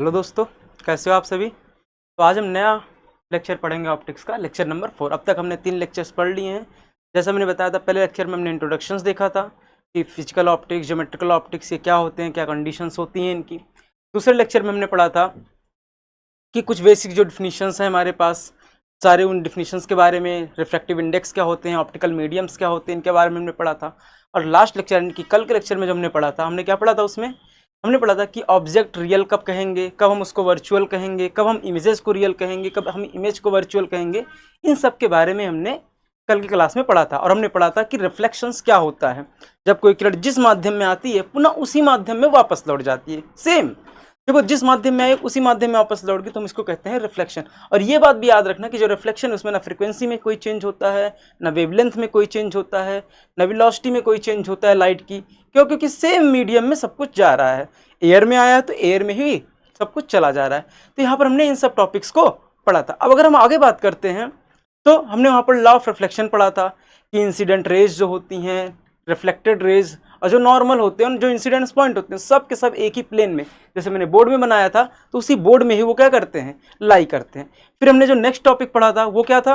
Hello दोस्तों, कैसे हो आप सभी। तो आज हम नया लेक्चर पढ़ेंगे ऑप्टिक्स का, लेक्चर नंबर 4। अब तक हमने 3 लेक्चर्स पढ़ लिए हैं। जैसा मैंने बताया था, पहले लेक्चर में हमने इंट्रोडक्शंस देखा था कि फिजिकल ऑप्टिक्स, ज्योमेट्रिकल ऑप्टिक्स ये क्या होते हैं, क्या कंडीशंस होती हैं इनकी। दूसरे लेक्चर में हमने पढ़ा था कि कुछ बेसिक जो डिफिनीशंस हैं हमारे पास, सारे उन डिफिनीशंस के बारे में, रिफ्रैक्टिव इंडेक्स क्या होते हैं, ऑप्टिकल मीडियम्स क्या होते हैं, इनके बारे में हमने पढ़ा था। और लास्ट लेक्चर यानी कि कल के लेक्चर में जब हमने पढ़ा था, हमने क्या पढ़ा था उसमें, हमने पढ़ा था कि ऑब्जेक्ट रियल कब कहेंगे, कब हम उसको वर्चुअल कहेंगे, कब हम इमेजेस को रियल कहेंगे, कब हम इमेज को वर्चुअल कहेंगे। इन सब के बारे में हमने कल की क्लास में पढ़ा था। और हमने पढ़ा था कि रिफ्लेक्शंस क्या होता है, जब कोई किरण जिस माध्यम में आती है पुनः उसी माध्यम में वापस लौट जाती है। सेम देखो, जिस माध्यम में आए उसी माध्यम में वापस लौट गई तो हम इसको कहते हैं रिफ्लेक्शन। और ये बात भी याद रखना कि जो रिफ्लेक्शन, उसमें ना फ्रीक्वेंसी में कोई चेंज होता है, ना वेवलेंथ में कोई चेंज होता है, ना वेलोसिटी में कोई चेंज होता है लाइट की। क्यों? क्योंकि सेम मीडियम में सब कुछ जा रहा है। एयर में आया तो एयर में ही सब कुछ चला जा रहा है। तो यहाँ पर हमने इन सब टॉपिक्स को पढ़ा था। अब अगर हम आगे बात करते हैं तो हमने वहाँ पर लॉ ऑफ रिफ्लेक्शन पढ़ा था कि इंसिडेंट रेज जो होती हैं, रिफ्लेक्टेड रेज, और जो नॉर्मल होते हैं, जो इंसिडेंस पॉइंट होते हैं, सब के सब एक ही प्लेन में, जैसे मैंने बोर्ड में बनाया था तो उसी बोर्ड में ही वो क्या करते हैं, लाई करते हैं। फिर हमने जो नेक्स्ट टॉपिक पढ़ा था वो क्या था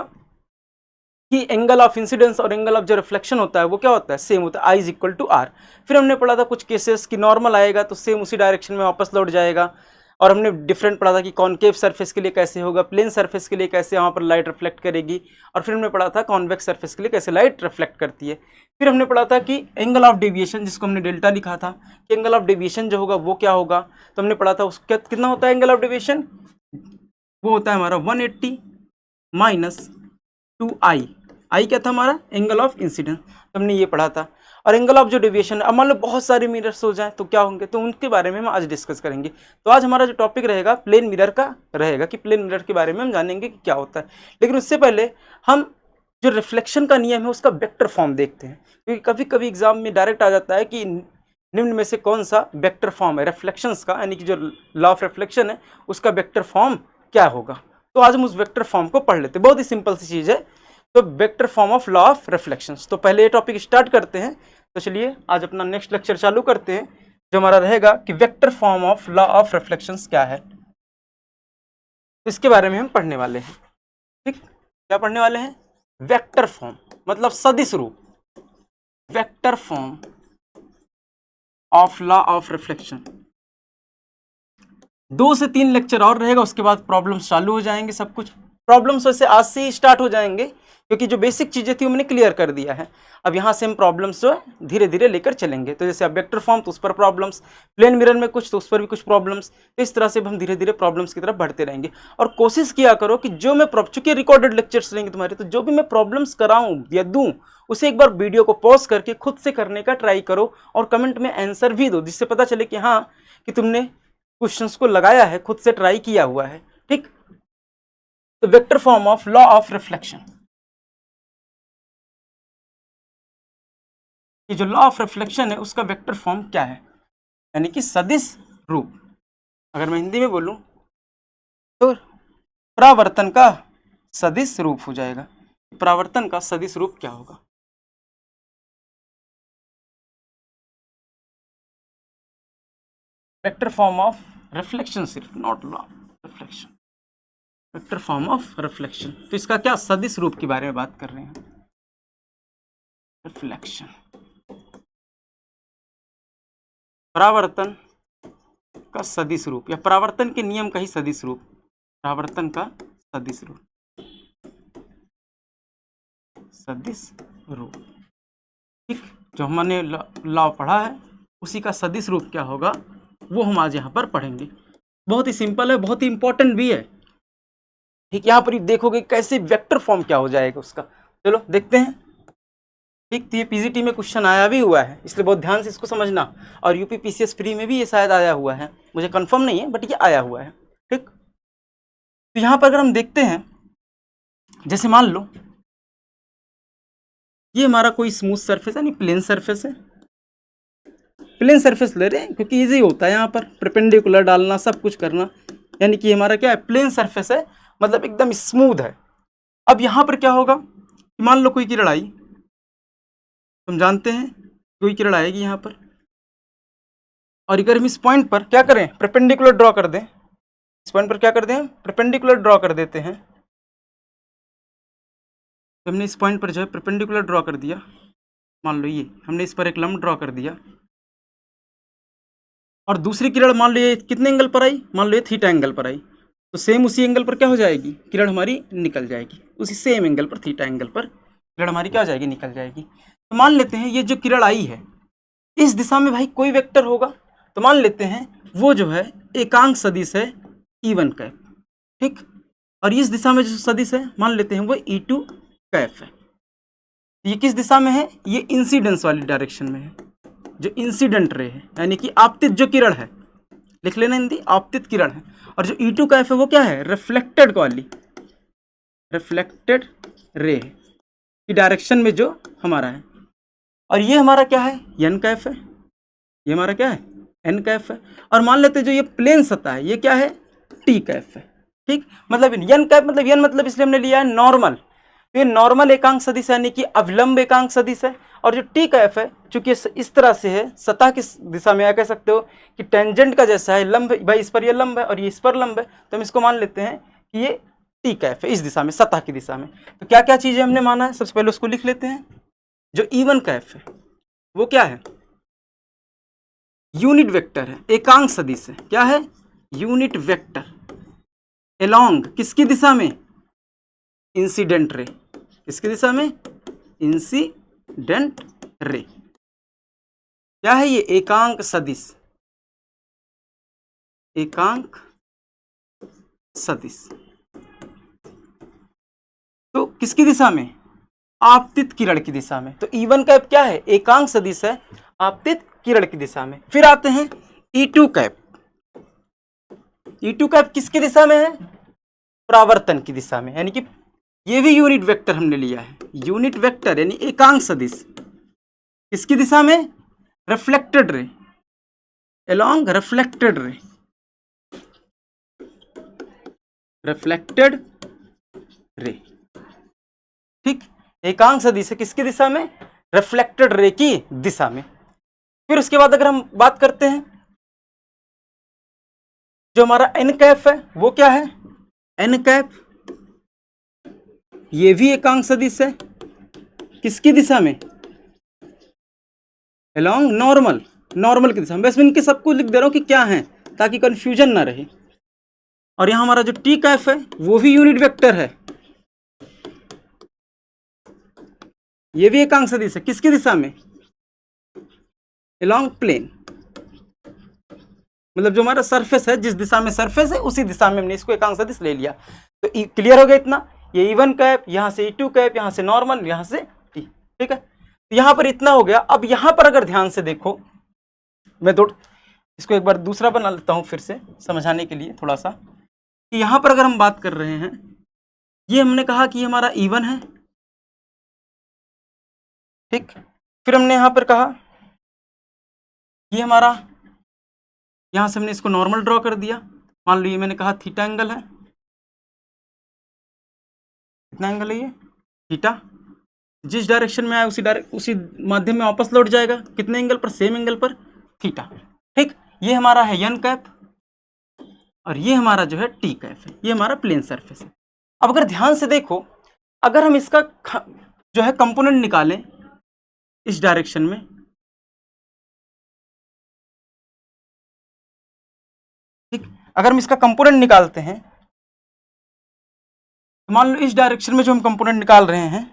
कि एंगल ऑफ इंसिडेंस और एंगल ऑफ जो रिफ्लेक्शन होता है वो क्या होता है, सेम होता है, I is equal to are. फिर हमने पढ़ा था कुछ केसेस कि नॉर्मल आएगा तो सेम उसी डायरेक्शन में वापस लौट जाएगा। और हमने डिफरेंट पढ़ा था कि कॉनकेव सरफेस के लिए कैसे होगा, प्लेन सरफेस के लिए कैसे वहाँ पर लाइट रिफ्लेक्ट करेगी। और फिर हमने पढ़ा था कॉन्वेक्स सरफेस के लिए कैसे लाइट रिफ्लेक्ट करती है। फिर हमने पढ़ा था कि एंगल ऑफ डेविएशन, जिसको हमने डेल्टा लिखा था, कि एंगल ऑफ डेविएशन जो होगा वो क्या होगा। तो हमने पढ़ा था उसका कितना होता है एंगल ऑफ डेविएशन, वो होता है हमारा 180 माइनस 2i। आई क्या था हमारा, एंगल ऑफ इंसिडेंस। तो हमने ये पढ़ा था। और एंगल ऑफ जो डेविएशन, अब मान लो बहुत सारे मिरर्स हो जाएं तो क्या होंगे, तो उनके बारे में हम आज डिस्कस करेंगे। तो आज हमारा जो टॉपिक रहेगा प्लेन मिरर का रहेगा, कि प्लेन मिरर के बारे में हम जानेंगे कि क्या होता है। लेकिन उससे पहले हम जो रिफ्लेक्शन का नियम है उसका वेक्टर फॉर्म देखते हैं, क्योंकि कभी कभी एग्जाम में डायरेक्ट आ जाता है कि निम्न में से कौन सा वेक्टर फॉर्म है रिफ्लेक्शंस का, यानी कि जो लॉ ऑफ रिफ्लेक्शन है उसका वेक्टर फॉर्म क्या होगा। तो आज हम उस वेक्टर फॉर्म को पढ़ लेते हैं, बहुत ही सिंपल सी चीज़ है। तो vector form of law of reflections. तो पहले ये टॉपिक स्टार्ट करते हैं। तो चलिए आज अपना नेक्स्ट लेक्चर चालू करते हैं, जो हमारा रहेगा कि vector form of law of reflections क्या है। इसके बारे में हम पढ़ने वाले हैं। ठीक, क्या पढ़ने वाले हैं, वेक्टर फॉर्म मतलब सदिश रूप, vector form of law of reflection. 2 से 3 लेक्चर और रहेगा, उसके बाद प्रॉब्लम्स चालू हो जाएंगे। सब कुछ प्रॉब्लम्स वैसे आज से ही स्टार्ट हो जाएंगे, क्योंकि जो बेसिक चीज़ें थी वो मैंने क्लियर कर दिया है। अब यहाँ से हम प्रॉब्लम्स जो है धीरे धीरे लेकर चलेंगे। तो जैसे अब वेक्टर फॉर्म तो उस पर प्रॉब्लम्स, प्लेन मिरर में कुछ तो उस पर भी कुछ प्रॉब्लम्स। तो इस तरह से हम धीरे धीरे प्रॉब्लम्स की तरफ बढ़ते रहेंगे। और कोशिश किया करो कि जो मैं चूंकि रिकॉर्डेड लेक्चर्स रहेंगे तुम्हारे, तो जो भी मैं प्रॉब्लम्स कराऊँ या दूँ उसे एक बार वीडियो को पॉज करके खुद से करने का ट्राई करो, और कमेंट में आंसर भी दो, जिससे पता चले कि हाँ कि तुमने क्वेश्चंस को लगाया है, खुद से ट्राई किया हुआ है। ठीक, तो vector form of law of reflection, कि जो लॉ ऑफ रिफ्लेक्शन है उसका वेक्टर फॉर्म क्या है, यानी कि सदिश रूप। अगर मैं हिंदी में बोलूं तो परावर्तन का सदिश रूप हो जाएगा। परावर्तन का सदिश रूप क्या होगा, वेक्टर फॉर्म ऑफ रिफ्लेक्शन, सिर्फ not law of reflection, vector form of reflection. तो इसका क्या सदिश रूप के बारे में बात कर रहे हैं, रिफ्लेक्शन, परावर्तन का सदिश रूप, या परावर्तन के नियम का ही सदिश रूप, परावर्तन का सदिश रूप, सदिश रूप। ठीक, जो हमने लॉ पढ़ा है उसी का सदिश रूप क्या होगा वो हम आज यहाँ पर पढ़ेंगे। बहुत ही सिंपल है, बहुत ही इंपॉर्टेंट भी है। ठीक, यहाँ पर देखोगे कैसे वेक्टर फॉर्म क्या हो जाएगा उसका। चलो देखते हैं। ठीक, तो ये पीजीटी में क्वेश्चन आया भी हुआ है, इसलिए बहुत ध्यान से इसको समझना। और यूपी पीसीएस प्री में भी ये शायद आया हुआ है, मुझे कंफर्म नहीं है, बट ये आया हुआ है। ठीक, तो यहाँ पर अगर हम देखते हैं, जैसे मान लो ये हमारा कोई स्मूथ सरफेस है, यानी प्लेन सरफेस है। प्लेन सरफेस ले रहे हैं क्योंकि इजी होता है यहाँ पर परपेंडिकुलर डालना, सब कुछ करना। यानी कि हमारा क्या है, प्लेन सरफेस है, मतलब एकदम स्मूथ है। अब यहाँ पर क्या होगा कि मान लो कोई किरण आई, हम जानते हैं कोई किरण आएगी यहाँ पर, और अगर हम इस पॉइंट पर क्या करें, परपेंडिकुलर ड्रॉ कर दें, इस पॉइंट पर क्या कर दें, परपेंडिकुलर ड्रॉ कर देते हैं। तो हमने इस पॉइंट पर जो है परपेंडिकुलर ड्रॉ कर दिया, मान लो ये हमने इस पर एक लंब ड्रॉ कर दिया, और दूसरी किरण मान लो ये कितने एंगल पर आई, मान लो ये थीटा एंगल पर आई, तो सेम उसी एंगल पर क्या हो जाएगी, किरण हमारी निकल जाएगी, उसी सेम एंगल पर थीटा एंगल पर किरण हमारी क्या हो जाएगी, निकल जाएगी। तो मान लेते हैं ये जो किरण आई है इस दिशा में भाई कोई वेक्टर होगा, तो मान लेते हैं वो जो है एकांक सदिश है E1 कैप, ठीक। और इस दिशा में जो सदिश है मान लेते हैं वो E2 कैप है। ये किस दिशा में है, ये इंसिडेंस वाली डायरेक्शन में है, जो इंसिडेंट रे है, यानी कि आपतित जो किरण है, लिख लेना हिंदी, आपतित किरण है। और जो E2 कैप है वो क्या है, रिफ्लेक्टेड वाली, रिफ्लेक्टेड रे है की डायरेक्शन में जो हमारा है। और ये हमारा क्या है, एन कैफ है, ये हमारा क्या है, एन कैफ है। और मान लेते हैं जो ये प्लेन सतह है ये क्या है, टी कैफ है, ठीक। मतलब एन कैफ मतलब एन मतलब इसलिए हमने लिया है नॉर्मल, तो ये नॉर्मल एकांक सदिश यानी कि अविलंब एकांक सदिश है। और जो टी कैफ है चूंकि इस तरह से है, सतह किस दिशा में, या कह सकते हो कि टेंजेंट का जैसा है, लंब भाई इस पर ये लंब है और ये इस पर लंब है, तो हम इसको मान लेते हैं कि ये टी कैफ है इस दिशा में, सतह की दिशा में। तो क्या क्या चीजें हमने माना है, सबसे पहले उसको लिख लेते हैं। जो E1 कैफ है वो क्या है, यूनिट वेक्टर है, एकांक सदिश है, क्या है, यूनिट वेक्टर एलोंग किसकी दिशा में, इंसिडेंट रे, किसकी दिशा में, इंसिडेंट रे। क्या है ये, एकांक सदिश, एकांक सदिश। तो किसकी दिशा में, आपतित किरण की दिशा में। तो E1 कैप क्या है, एकांक सदिश है आपतित किरण की दिशा में। फिर आते हैं E2 कैप, E2 कैप किसकी दिशा में है, परावर्तन की दिशा में, यानी कि ये भी यूनिट वेक्टर हमने लिया है, यूनिट वेक्टर यानी एकांक सदिश किसकी दिशा में, reflected ray, along reflected ray, reflected ray, ठीक। एकांक सदिश है किसकी दिशा में, रिफ्लेक्टेड रे की दिशा में। फिर उसके बाद अगर हम बात करते हैं जो हमारा एन कैप है वो क्या है, एन कैप ये भी एकांक सदिश है किसकी दिशा में, अलोंग नॉर्मल, नॉर्मल की दिशा में। बस मैं इनके सबको लिख दे रहा हूं कि क्या है ताकि कंफ्यूजन ना रहे। और यहां हमारा जो टी कैफ है वो भी यूनिट वेक्टर है, ये भी एकांक सदिश है किसकी दिशा में, अलोंग प्लेन, मतलब जो हमारा सरफेस है, जिस दिशा में सरफेस है उसी दिशा में हमने इसको एकांक सदिश ले लिया। तो क्लियर हो गया इतना, ये E1 कैप, यहां से E2 कैप, यहां से नॉर्मल, यहां से टी, ठीक है। तो यहां पर इतना हो गया। अब यहां पर अगर ध्यान से देखो, मैं इसको एक बार दूसरा बना लेता हूं फिर से समझाने के लिए थोड़ा सा, कि यहां पर अगर हम बात कर रहे हैं, ये हमने कहा कि हमारा E1 है, ठीक। फिर हमने यहां पर कहा ये हमारा, यहां से हमने इसको नॉर्मल ड्रॉ कर दिया, मान लो ये मैंने कहा थीटा एंगल है, कितना एंगल है ये, थीटा, जिस डायरेक्शन में आया उसी माध्यम में वापस लौट जाएगा, कितने एंगल पर, सेम एंगल पर, थीटा, ठीक। ये हमारा है एन कैप और ये हमारा जो है टी कैप है, ये हमारा प्लेन सरफेस है। अब अगर ध्यान से देखो, अगर हम इसका जो है कंपोनेंट निकालें इस डायरेक्शन में, ठीक, अगर हम इसका कंपोनेंट निकालते हैं तो मान लो इस डायरेक्शन में जो हम कंपोनेंट निकाल रहे हैं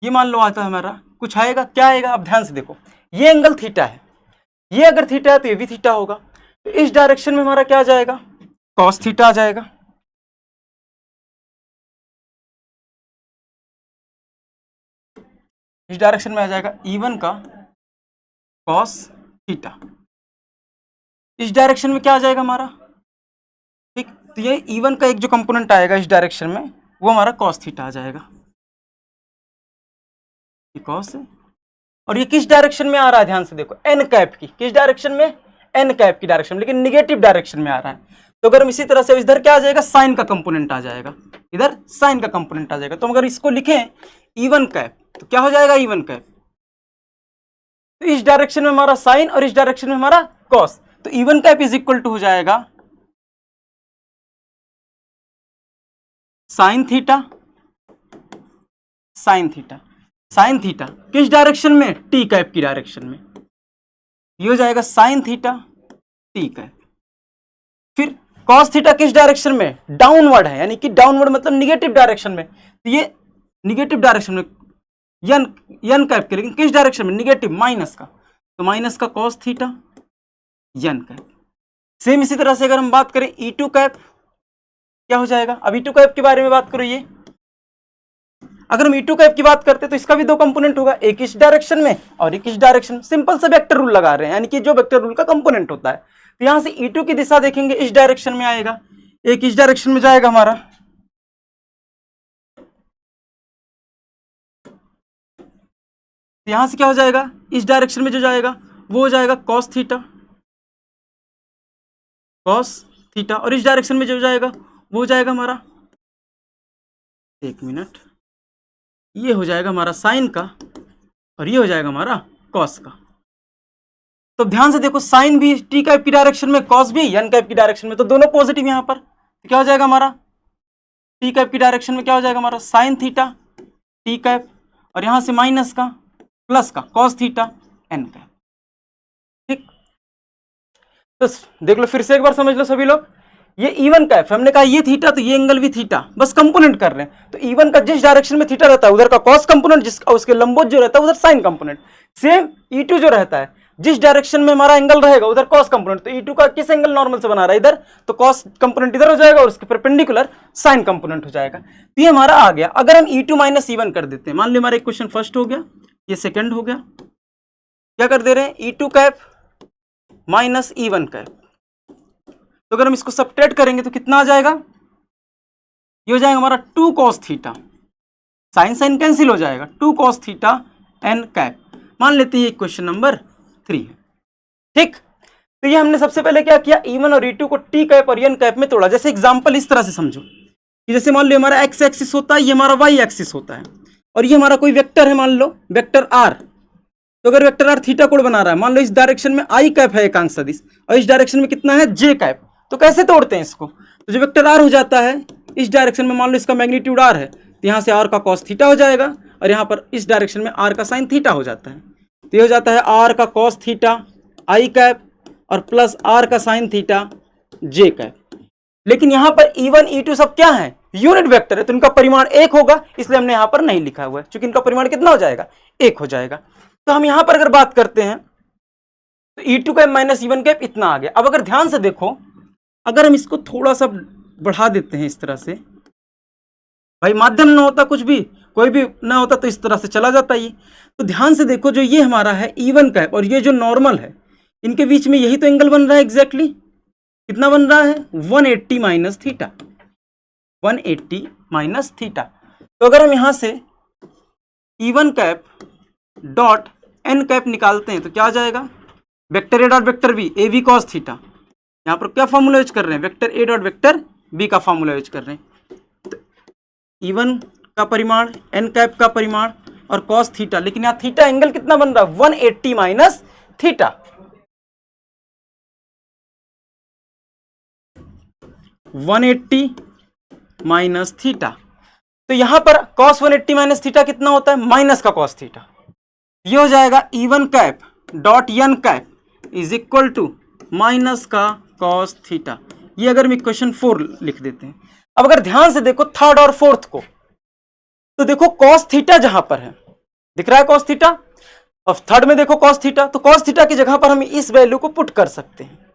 ये मान लो आता है हमारा, कुछ आएगा, क्या आएगा, अब ध्यान से देखो, ये एंगल थीटा है, ये अगर थीटा है तो ये भी थीटा होगा, तो इस डायरेक्शन में हमारा क्या आ जाएगा, कॉस थीटा आ जाएगा, इस डायरेक्शन में आ जाएगा E1 का कॉस थीटा, इस डायरेक्शन में क्या आ जाएगा हमारा, ठीक। तो ये E1 का एक जो कंपोनेंट आएगा इस डायरेक्शन में वो हमारा कॉस थीटा आ जाएगा, कॉस है। और ये किस डायरेक्शन में आ रहा है, ध्यान से देखो, एन कैप की, किस डायरेक्शन में, एन कैप की डायरेक्शन में, लेकिन निगेटिव डायरेक्शन में आ रहा है। तो अगर हम इसी तरह से इधर क्या आ जाएगा, साइन का कंपोनेंट आ जाएगा, इधर साइन का कंपोनेंट आ जाएगा। तो अगर इसको लिखें E1 कैप तो क्या हो जाएगा, E1 कैप, तो इस डायरेक्शन में हमारा साइन और इस डायरेक्शन में हमारा कॉस, तो E1 cap is equal to हो जाएगा sine theta, sine theta, sine theta किस डायरेक्शन में, टी कैप की डायरेक्शन में, ये हो जाएगा साइन थीटा टी कैप। फिर कॉस थीटा किस डायरेक्शन में, डाउनवर्ड है, यानी कि डाउनवर्ड मतलब निगेटिव डायरेक्शन में, तो ये निगेटिव डायरेक्शन में यन कैप के, लेकिन किस डायरेक्शन में, निगेटिव, माइनस का, तो माइनस का कॉस थीटा यन कैप। सेम इसी तरह से अगर हम बात करें ई टू कैप, क्या हो जाएगा, अब ई टू कैप के बारे में बात करो, ये अगर हम ई टू कैप की बात करते हैं तो इसका भी दो कंपोनेंट होगा, एक इस डायरेक्शन में और एक इस डायरेक्शन में। सिंपल सा वेक्टर रूल लगा रहे हैं, यानी कि जो वेक्टर रूल का कंपोनेंट होता है। तो यहां से ई टू की दिशा देखेंगे, इस डायरेक्शन में आएगा, एक इस डायरेक्शन में जाएगा हमारा, तो यहां से क्या हो जाएगा, इस डायरेक्शन में जो जाएगा वो हो जाएगा कॉस थीटा, कॉस थीटा, और इस डायरेक्शन में जो जाएगा वो हो जाएगा हमारा, एक मिनट, ये हो जाएगा हमारा साइन का, और ये हो जाएगा हमारा कॉस का। तो ध्यान से देखो, साइन भी टी कैप की डायरेक्शन में, कॉस भी एन कैप की डायरेक्शन में, तो दोनों पॉजिटिव यहां पर, तो क्या हो जाएगा हमारा, टी कैप की डायरेक्शन में क्या हो जाएगा हमारा, साइन थीटा टी कैप, और यहां से माइनस का प्लस का कॉस थीटा एन कैप। ठीक, तो देख लो, फिर से एक बार समझ लो सभी लोग, ये इवन कैप, हमने कहा ये थीटा, तो ये एंगल भी थीटा, बस कंपोनेंट कर रहे हैं। तो इवन का जिस डायरेक्शन में थीटा रहता है उधर का कॉस कंपोनेंट, जिसका उसके लंबोत जो रहता है उधर sine component. Same E two जो रहता है, जिस डायरेक्शन में हमारा एंगल रहेगा उधर कॉस कंपोनेंट, तो ई टू का किस एंगल नॉर्मल से बना रहा है इधर, तो कॉस कंपोनेंट इधर हो जाएगा और उसके परपेंडिकुलर साइन कंपोनेंट हो जाएगा। तो ये हमारा आ गया। अगर हम ई टू माइनस ई1 कर देते हैं, मान लो हमारा एक क्वेश्चन फर्स्ट हो गया, ये सेकंड हो गया, क्या कर दे रहे हैं, E two cap minus E one cap. तो अगर हम इसको सब्ट्रैक्ट करेंगे तो कितना आ जाएगा, ये हो जाएगा हमारा 2 cos थीटा, साइन साइन कैंसिल हो जाएगा, 2 cos थीटा एन कैप। मान लेते हैं क्वेश्चन नंबर 3 है। ठीक, तो ये हमने सबसे पहले क्या किया, E1 और E2 को टी कैप और एन कैप में तोड़ा। जैसे एग्जांपल इस तरह से समझो कि जैसे मान लो हमारा एक्स एक्सिस होता है, ये हमारा वाई एक्सिस होता है, और ये हमारा कोई वेक्टर है, मान लो वेक्टर आर। तो अगर वेक्टर आर थीटा कोण बना रहा है, मान लो इस डायरेक्शन में आई कैप है एकांक सदिश, और इस डायरेक्शन में कितना है, जे कैप। तो कैसे तोड़ते हैं इसको, तो जो वेक्टर आर हो जाता है इस डायरेक्शन में, मान लो इसका मैग्नीट्यूड आर है, तो यहाँ से आर का कॉस थीटा हो जाएगा, और यहाँ पर इस डायरेक्शन में आर का साइन थीटा हो जाता है। तो ये हो जाता है आर का कॉस थीटा आई कैप और प्लस आर का साइन थीटा जे कैप। लेकिन यहाँ पर E1 E2 सब क्या है, यूनिट वेक्टर है, तो इनका परिमाण 1 होगा, इसलिए हमने यहाँ पर नहीं लिखा हुआ है, क्योंकि इनका परिमाण कितना हो जाएगा, 1 हो जाएगा। तो हम यहाँ पर अगर बात करते हैं तो E2 cap minus E1 cap इतना आ गया। अब अगर ध्यान से देखो, अगर हम इसको थोड़ा सा बढ़ा देते हैं इस तरह से, भाई माध्यम ना होता, कुछ भी कोई भी ना होता तो इस तरह से चला जाता ये। तो ध्यान से देखो, जो ये हमारा है E1 कैप और ये जो नॉर्मल है, इनके बीच में यही तो एंगल बन रहा है एग्जैक्टली। कितना बन रहा है, 180 माइनस थीटा, 180 माइनस थीटा। तो अगर हम यहां से E1 cap dot N cap निकालते हैं तो क्या आ जाएगा, vector A dot vector B, A B cos theta. यहाँ पर क्या फॉर्मूला यूज कर रहे हैं, vector A dot vector B का फॉर्मूला यूज कर रहे हैं। तो E1 का परिमाण, एन कैप का परिमाण और कॉस थीटा, लेकिन यहाँ थीटा एंगल कितना बन रहा है, 180 माइनस थीटा, 180 माइनस थीटा। तो यहां पर cos 180 माइनस थीटा कितना होता है, माइनस का cos थीटा। ये हो जाएगा E1 cap dot N cap is equal to minus का cos थीटा। ये अगर हम इक्वेशन 4 लिख देते हैं। अब अगर ध्यान से देखो थर्ड और फोर्थ को, तो देखो cos थीटा जहां पर है, दिख रहा है cos थीटा, और थर्ड में देखो cos थीटा, तो cos थीटा की जगह पर हम इस वैल्यू को पुट कर सकते हैं,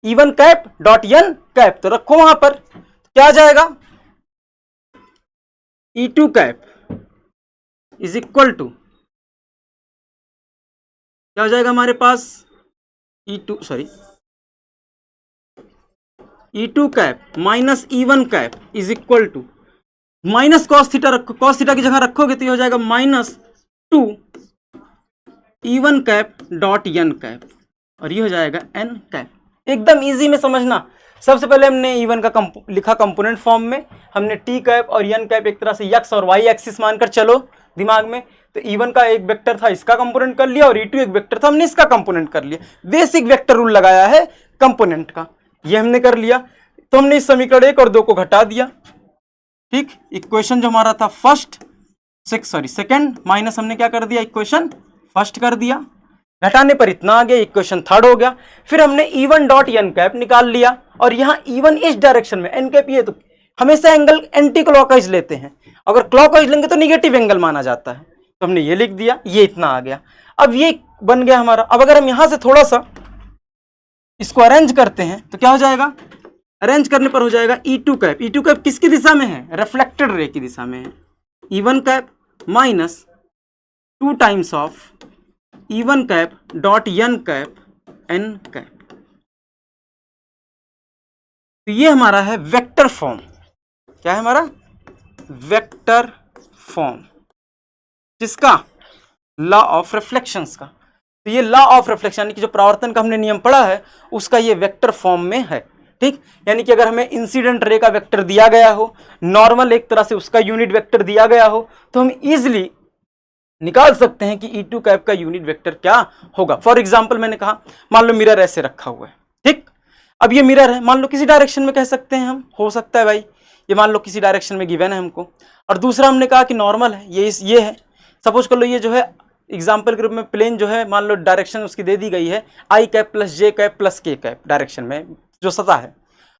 E1 cap dot N cap, तो रखो वहां पर, क्या आ जाएगा, E2 cap is equal to, क्या हो जाएगा हमारे पास, E2 cap minus E1 cap is equal to, minus cos theta रखो, कॉस थीटा की जगह रखोगे तो ये हो जाएगा -2 E1 cap dot N cap, और ये हो जाएगा एन कैप। एकदम इजी में समझना। सबसे पहले हमने E1 का लिखा कंपोनेंट फॉर्म में, हमने टी कैप और एन कैप एक तरह से एक्स और वाई एक्सिस मानकर चलो दिमाग में। तो E1 का एक वेक्टर था, इसका कंपोनेंट कर लिया, और E2 एक वेक्टर था, हमने इसका कंपोनेंट कर लिया। बेसिक वेक्टर रूल लगाया है कंपोनेंट का, ये हमने कर लिया। तो हमने इस समीकरण 1 और 2 को घटा दिया, ठीक, इक्वेशन जो हमारा था सेकंड माइनस हमने क्या कर दिया, इक्वेशन फर्स्ट कर दिया, घटाने पर इतना आ गया, इक्वेशन थर्ड हो गया। फिर हमने E1 डॉट एन कैप निकाल लिया, और यहाँ E1 इस डायरेक्शन में, एन कैप ये, तो हमेशा एंगल एंटी क्लॉकवाइज लेते हैं, अगर क्लॉकवाइज लेंगे तो निगेटिव एंगल माना जाता है, तो हमने ये लिख दिया, ये इतना आ गया। अब ये बन गया हमारा। अब अगर हम यहां से थोड़ा सा इसको अरेंज करते हैं तो क्या हो जाएगा, अरेंज करने पर हो जाएगा E2 कैप। E2 कैप किसकी दिशा में है, रिफ्लेक्टेड रे की दिशा में है। E1 cap minus 2 times of E1 cap dot N cap. तो ये हमारा है वेक्टर फॉर्म। क्या है हमारा, वेक्टर फॉर्म, जिसका लॉ ऑफ रिफ्लेक्शंस का। तो ये लॉ ऑफ रिफ्लेक्शन यानी कि जो परावर्तन का हमने नियम पढ़ा है उसका ये वेक्टर फॉर्म में है। ठीक, यानी कि अगर हमें इंसिडेंट रे का वेक्टर दिया गया हो, नॉर्मल एक तरह से उसका यूनिट वेक्टर दिया गया हो, तो हम इजिली निकाल सकते हैं कि E2 कैप का यूनिट वेक्टर क्या होगा। फॉर एग्जाम्पल मैंने कहा, मान लो मिरर ऐसे रखा हुआ है, ठीक, अब ये मिरर है, मान लो किसी डायरेक्शन में कह सकते हैं हम, हो सकता है भाई ये मान लो किसी डायरेक्शन में गिवन है हमको, और दूसरा हमने कहा कि नॉर्मल है, ये है, सपोज कर लो ये जो है एग्जाम्पल के रूप में प्लेन जो है, मान लो डायरेक्शन उसकी दे दी गई है आई cap plus J cap plus के कैप डायरेक्शन में जो सतह है,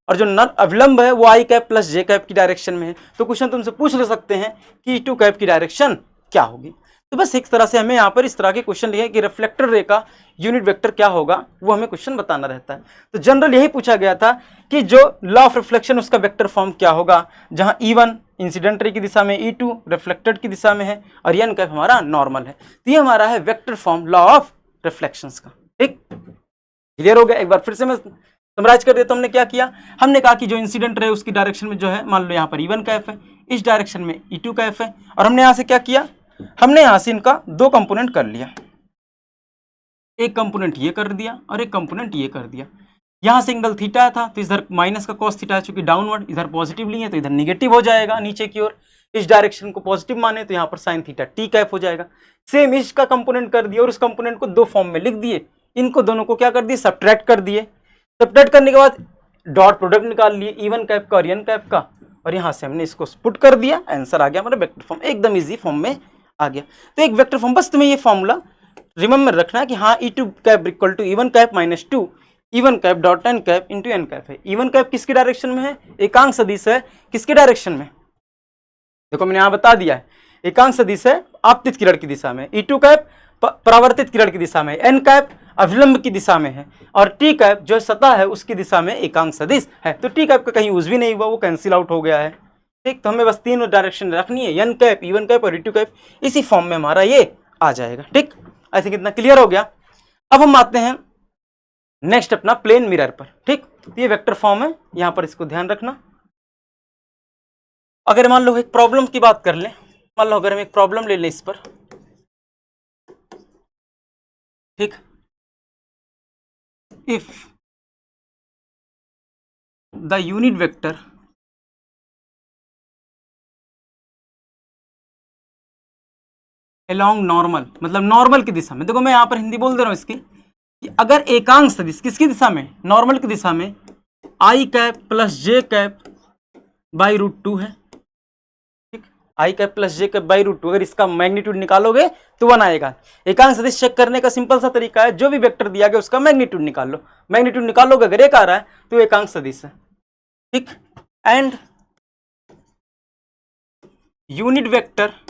और जो नन अवलंब है वो आई कैप प्लस जे कैप की डायरेक्शन में है। तो क्वेश्चन तुमसे पूछ ले सकते हैं कि E2 कैप की डायरेक्शन क्या होगी। तो बस एक तरह से हमें यहाँ पर इस तरह के क्वेश्चन लिखे कि रिफ्लेक्टर रे का यूनिट वेक्टर क्या होगा, वो हमें क्वेश्चन बताना रहता है। तो जनरल यही पूछा गया था कि जो लॉ ऑफ रिफ्लेक्शन उसका वेक्टर फॉर्म क्या होगा, जहां E1 इंसिडेंट रे की दिशा में, E2 रिफ्लेक्टेड की दिशा में है, और एन कैप हमारा नॉर्मल है। तो ये हमारा है vector form law of reflections का। ठीक, क्लियर हो गया। एक बार फिर से मैं समराइज कर देता हूं, हमने क्या किया, हमने कहा कि जो इंसिडेंट रे उसकी डायरेक्शन में जो है, मान लो यहाँ पर E1 कैप है, इस डायरेक्शन में E2 कैप है, और हमने यहाँ से क्या किया, हमने यहां से इनका दो कंपोनेंट कर लिया, एक कंपोनेंट ये कर दिया और एक कंपोनेंट ये कर दिया। यहां से एंगल थीटा था तो इधर माइनस का कॉस थीटा है, चूंकि डाउनवर्ड, इधर पॉजिटिवली है तो इधर निगेटिव हो जाएगा नीचे की ओर। इस डायरेक्शन को पॉजिटिव माने तो यहाँ पर साइन थीटा टी कैप हो जाएगा। सेम इसका कंपोनेंट कर दिया और उस कंपोनेंट को दो फॉर्म में लिख दिए, इनको दोनों को क्या कर दिए, सब्ट्रैक्ट कर दिए। सब्ट्रैक्ट करने के बाद डॉट प्रोडक्ट निकाल लिए E1 कैप का और एन कैप का, और यहाँ से हमने इसको पुट कर दिया, आंसर आ गया हमारा वेक्टर फॉर्म, एकदम ईजी फॉर्म में आ गया। तो एक वेक्टर फॉर्म, बस तुम्हें ये फॉर्मूला रिमेंबर रखना है कि हाँ E2 cap equal to E1 cap minus 2 E1 cap dot N cap into N cap है। E1 कैप किसकी डायरेक्शन में है, एकांक सदिश है, किसकी डायरेक्शन में, देखो मैंने यहाँ बता दिया है, एकांक सदिश है आपतित किरण की दिशा में, E2 कैप परावर्तित किरण की दिशा में, एन कैप अविलंब की दिशा में है, और टी कैप जो सतह है उसकी दिशा में एकांक सदिश है। तो टी कैप का कहीं यूज भी नहीं हुआ, वो कैंसिल आउट हो गया है। ठीक, तो हमें बस तीन डायरेक्शन रखनी है, एन कैप, E1 कैप और E2 कैप, इसी फॉर्म में हमारा ये आ जाएगा। ठीक, आई थिंक इतना क्लियर हो गया। अब हम आते हैं नेक्स्ट अपना प्लेन मिरर पर। ठीक, ये वेक्टर फॉर्म है, यहां पर इसको ध्यान रखना। अगर मान लो एक प्रॉब्लम की बात कर लें, मान लो अगर हम एक प्रॉब्लम ले लें इस पर, ठीक, if the unit vector along normal, मतलब नॉर्मल की दिशा में, देखो मैं यहां पर हिंदी बोल दे रहा हूं इसकी, कि अगर एकांक सदिश किसकी दिशा में, नॉर्मल की दिशा में, I cap plus J cap by root 2 है। ठीक, I cap plus J cap by root 2, अगर इसका मैग्नीट्यूड निकालोगे तो 1 आएगा। एकांक सदिश चेक करने का सिंपल सा तरीका है, जो भी वेक्टर दिया गया उसका मैग्नीट्यूड निकाल लो, मैग्नीट्यूड निकालोगे अगर एक आ रहा है तो एकांक सदिश है। ठीक, and unit vector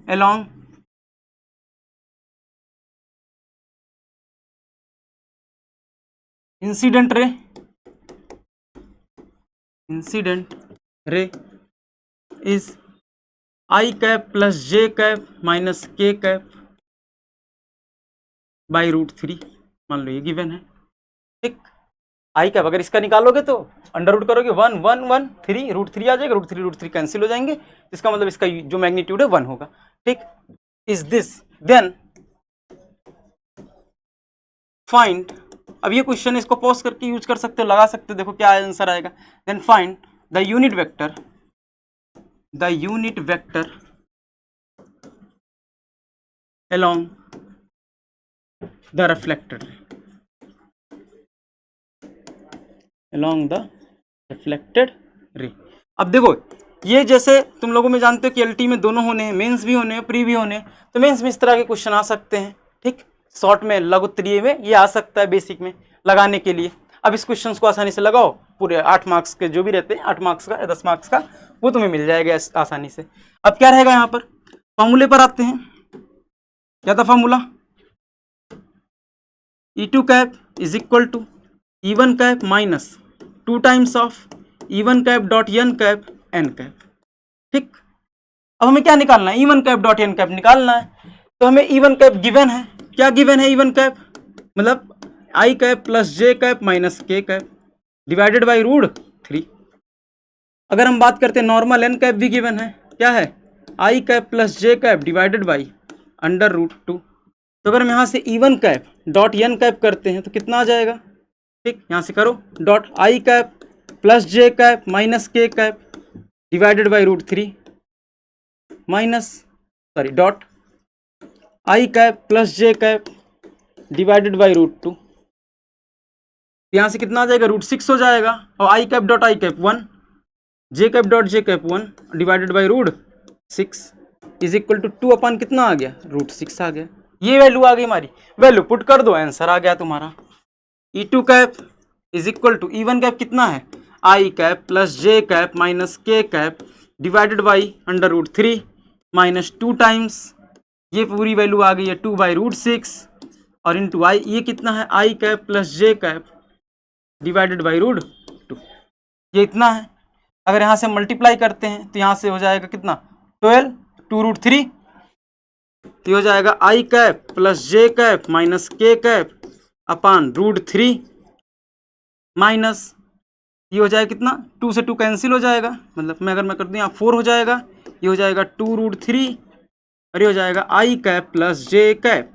along incident ray is I cap plus J cap minus के कैप बाई रूट 3, मान लो ये गिवन है। ठीक, आई कैप अगर इसका निकालोगे तो अंडर रूट करोगे 1 1 1 3 रूट 3 आ जाएगा, रूट थ्री कैंसिल हो जाएंगे, इसका मतलब इसका जो मैग्नीट्यूड है 1 होगा। ठीक, इज दिस देन फाइंड, अब ये क्वेश्चन इसको पॉज करके यूज कर सकते हो, लगा सकते हो, देखो क्या आंसर आएगा। Then find the unit vector along the reflected ray, along the reflected ray. अब देखो ये जैसे तुम लोगों में जानते हो कि एलटी में दोनों होने हैं, मेंस भी होने हैं, प्री भी होने हैं, तो मेंस में इस तरह के क्वेश्चन आ सकते हैं, ठीक। शॉर्ट में, लघुत्तरीय में ये आ सकता है, बेसिक में लगाने के लिए। अब इस क्वेश्चन को आसानी से लगाओ, पूरे 8 मार्क्स के जो भी रहते हैं, 8 मार्क्स का या 10 मार्क्स का, वो तुम्हें मिल जाएगा आसानी से। अब क्या रहेगा यहाँ पर, फॉर्मूले पर आते हैं। क्या था formula, E2 cap is equal to E1 cap minus 2 times of E1 cap dot N cap N cap, ठीक। अब हमें क्या निकालना है, E1 cap dot N cap निकालना है। तो हमें E1 कैप गिवन है, क्या गिवन है E1 कैप, मतलब I cap plus J cap minus K cap divided by √3। अगर हम बात करते हैं नॉर्मल N कैप भी गिवन है, क्या है I cap plus J cap divided by √2। तो अगर हम यहाँ से E1 cap dot N cap करते हैं तो कितना आ जाएगा, ठीक, यहाँ से करो, dot I cap plus J cap minus K cap divided by √3 minus dot I cap plus J cap divided by √2। यहाँ से कितना आ जाएगा, √6 हो जाएगा, और I cap dot I cap 1, J cap dot J cap 1 divided by √6 is equal to 2 अपन कितना आ गया, √6 आ गया। ये वैल्यू आ गई हमारी, वैल्यू पुट कर दो, आंसर आ गया तुम्हारा। E2 cap is equal to E1 cap कितना है, I cap plus J cap minus K cap divided by √3 minus 2 times, ये पूरी वैल्यू आ गई है 2/√6 और इंटू I, ये कितना है I cap plus J cap divided by √2, ये इतना है। अगर यहाँ से मल्टीप्लाई करते हैं तो यहाँ से हो जाएगा कितना, 12 2√3, तो हो जाएगा I cap plus J cap minus K cap upon √3 minus, ये हो जाएगा कितना, 2 से 2 कैंसिल हो जाएगा, मतलब अगर मैं कर दूँ यहाँ 4 हो जाएगा, ये हो जाएगा 2√3 और ये हो जाएगा I cap plus J cap,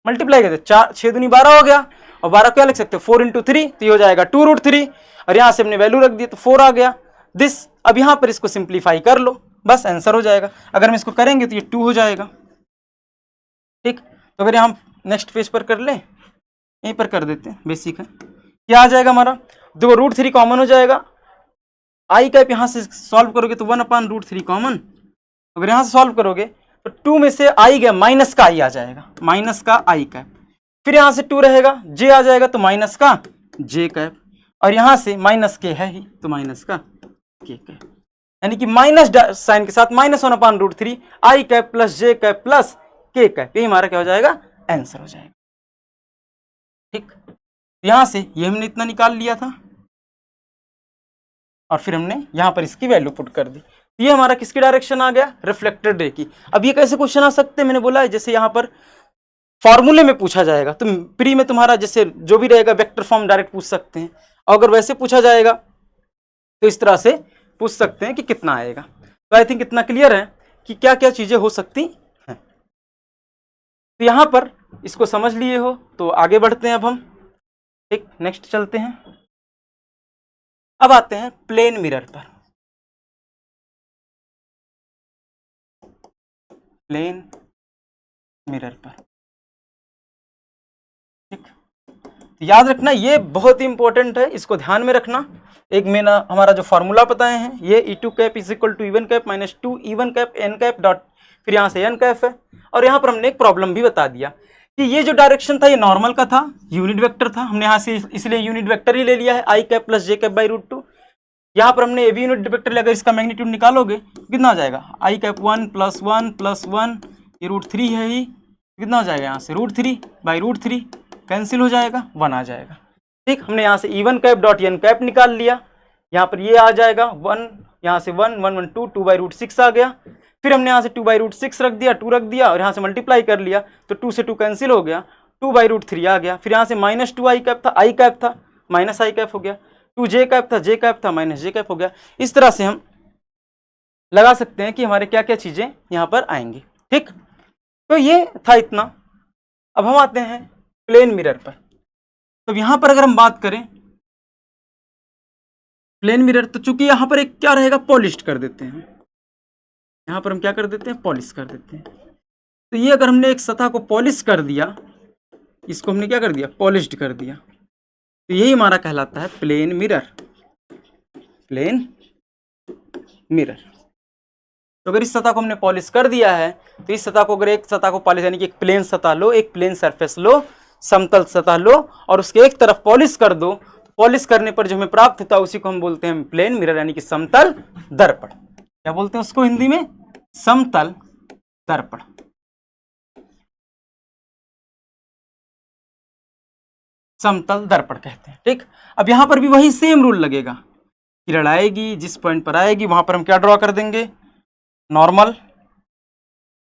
multiply करते 4 6 दूनी 12 हो गया, और 12 क्या लिख सकते हो 4 × 3, तो ये हो जाएगा 2√3 और यहाँ से हमने वैल्यू रख दी तो 4 आ गया दिस। अब यहाँ पर इसको सिंप्लीफाई कर लो, बस आंसर हो जाएगा। अगर हम इसको करेंगे तो ये 2 हो जाएगा, ठीक। तो अगर हम नेक्स्ट पेज पर कर लें, यहीं पर कर देते हैं, बेसिक है। क्या आ जाएगा हमारा, देखो √3 कॉमन हो जाएगा, I कैप यहाँ से सॉल्व करोगे तो 1/√3 कॉमन, अगर यहाँ से सॉल्व करोगे तो 2 में से I गया, माइनस का I आ जाएगा, माइनस का I कैप, फिर यहाँ से 2 रहेगा, J आ जाएगा तो माइनस का J कैप, और यहाँ से माइनस K है ही तो माइनस का K कैप, यानी कि माइनस साइन के साथ -1/√3 I cap plus J cap plus K cap, यही हमारा क्या हो जाएगा, आंसर हो जाएगा, ठीक। यहाँ से ये हमने इतना निकाल लिया था और फिर हमने यहाँ पर इसकी वैल्यू पुट कर दी, ये हमारा किसकी डायरेक्शन आ गया, रिफ्लेक्टेड रे की। अब ये कैसे क्वेश्चन आ सकते हैं, मैंने बोला है जैसे यहाँ पर फॉर्मूले में पूछा जाएगा, तो प्री में तुम्हारा जैसे जो भी रहेगा वेक्टर फॉर्म डायरेक्ट पूछ सकते हैं, और अगर वैसे पूछा जाएगा तो इस तरह से पूछ सकते हैं कि कितना आएगा। तो आई थिंक इतना क्लियर है कि क्या क्या चीजें हो सकती हैं। तो यहाँ पर इसको समझ लिए हो तो आगे बढ़ते हैं अब हम, ठीक, नेक्स्ट चलते हैं। अब आते हैं प्लेन मिरर पर। प्लेन मिरर पर, ठीक, तो याद रखना ये बहुत ही इंपॉर्टेंट है, इसको ध्यान में रखना। एक मैंने हमारा जो फॉर्मूला बताए हैं, ये E2 cap is equal to E1 cap minus 2 E1 cap N cap dot, फिर यहाँ से N कैप है, और यहाँ पर हमने एक प्रॉब्लम भी बता दिया कि ये जो डायरेक्शन था ये नॉर्मल का था, यूनिट वेक्टर था, हमने यहाँ से इसलिए यूनिट वेक्टर ही ले लिया है I cap plus J cap by √2। यहाँ पर हमने ए भी यूनिट वेक्टर लिया, अगर इसका मैग्नीट्यूड निकालोगे कितना हो जाएगा, I कैप 1 + 1 + 1, ये √3 है ही, कितना हो जाएगा यहाँ से √3 बाई √3 कैंसिल हो जाएगा, 1 आ जाएगा, ठीक। हमने यहाँ से E1 cap dot N cap निकाल लिया, यहाँ पर ये आ जाएगा 1, यहाँ से 1 1 1 2 2/√6 आ गया, फिर हमने यहाँ से 2/√6 रख दिया, 2 रख दिया और यहाँ से मल्टीप्लाई कर लिया तो 2 से 2 कैंसिल हो गया, 2/√3 आ गया, फिर यहाँ से -2 I कैप था, I कैप था माइनस I कैप हो गया, 2 J कैप था, J कैप था माइनस J कैप हो गया। इस तरह से हम लगा सकते हैं कि हमारे क्या क्या चीजें यहाँ पर आएंगी, ठीक। तो ये था इतना। अब हम आते हैं प्लेन मिरर पर। तो यहाँ पर अगर हम बात करें प्लेन मिरर, तो चूंकि यहाँ पर एक क्या रहेगा, पॉलिश्ड कर देते हैं, यहाँ पर हम क्या कर देते हैं, पॉलिश कर देते हैं। तो ये अगर हमने एक सतह को पॉलिश कर दिया, इसको हमने क्या कर दिया, पॉलिश्ड कर दिया, तो यही हमारा कहलाता है प्लेन मिरर। Plane mirror. तो अगर इस सतह को हमने पॉलिश कर दिया है तो इस सतह को, अगर एक सतह को पॉलिश यानी कि एक प्लेन सतह लो, एक प्लेन सरफेस लो, समतल सतह लो और उसके एक तरफ पॉलिश कर दो, पॉलिश करने पर जो हमें प्राप्त होता है उसी को हम बोलते हैं प्लेन मिरर यानी कि समतल दर्पण। क्या बोलते हैं उसको हिंदी में? समतल दर्पण। समतल दर्पण कहते हैं। ठीक, अब यहां पर भी वही सेम रूल लगेगा, किरण आएगी, जिस पॉइंट पर आएगी वहां पर हम क्या ड्रॉ कर देंगे? नॉर्मल।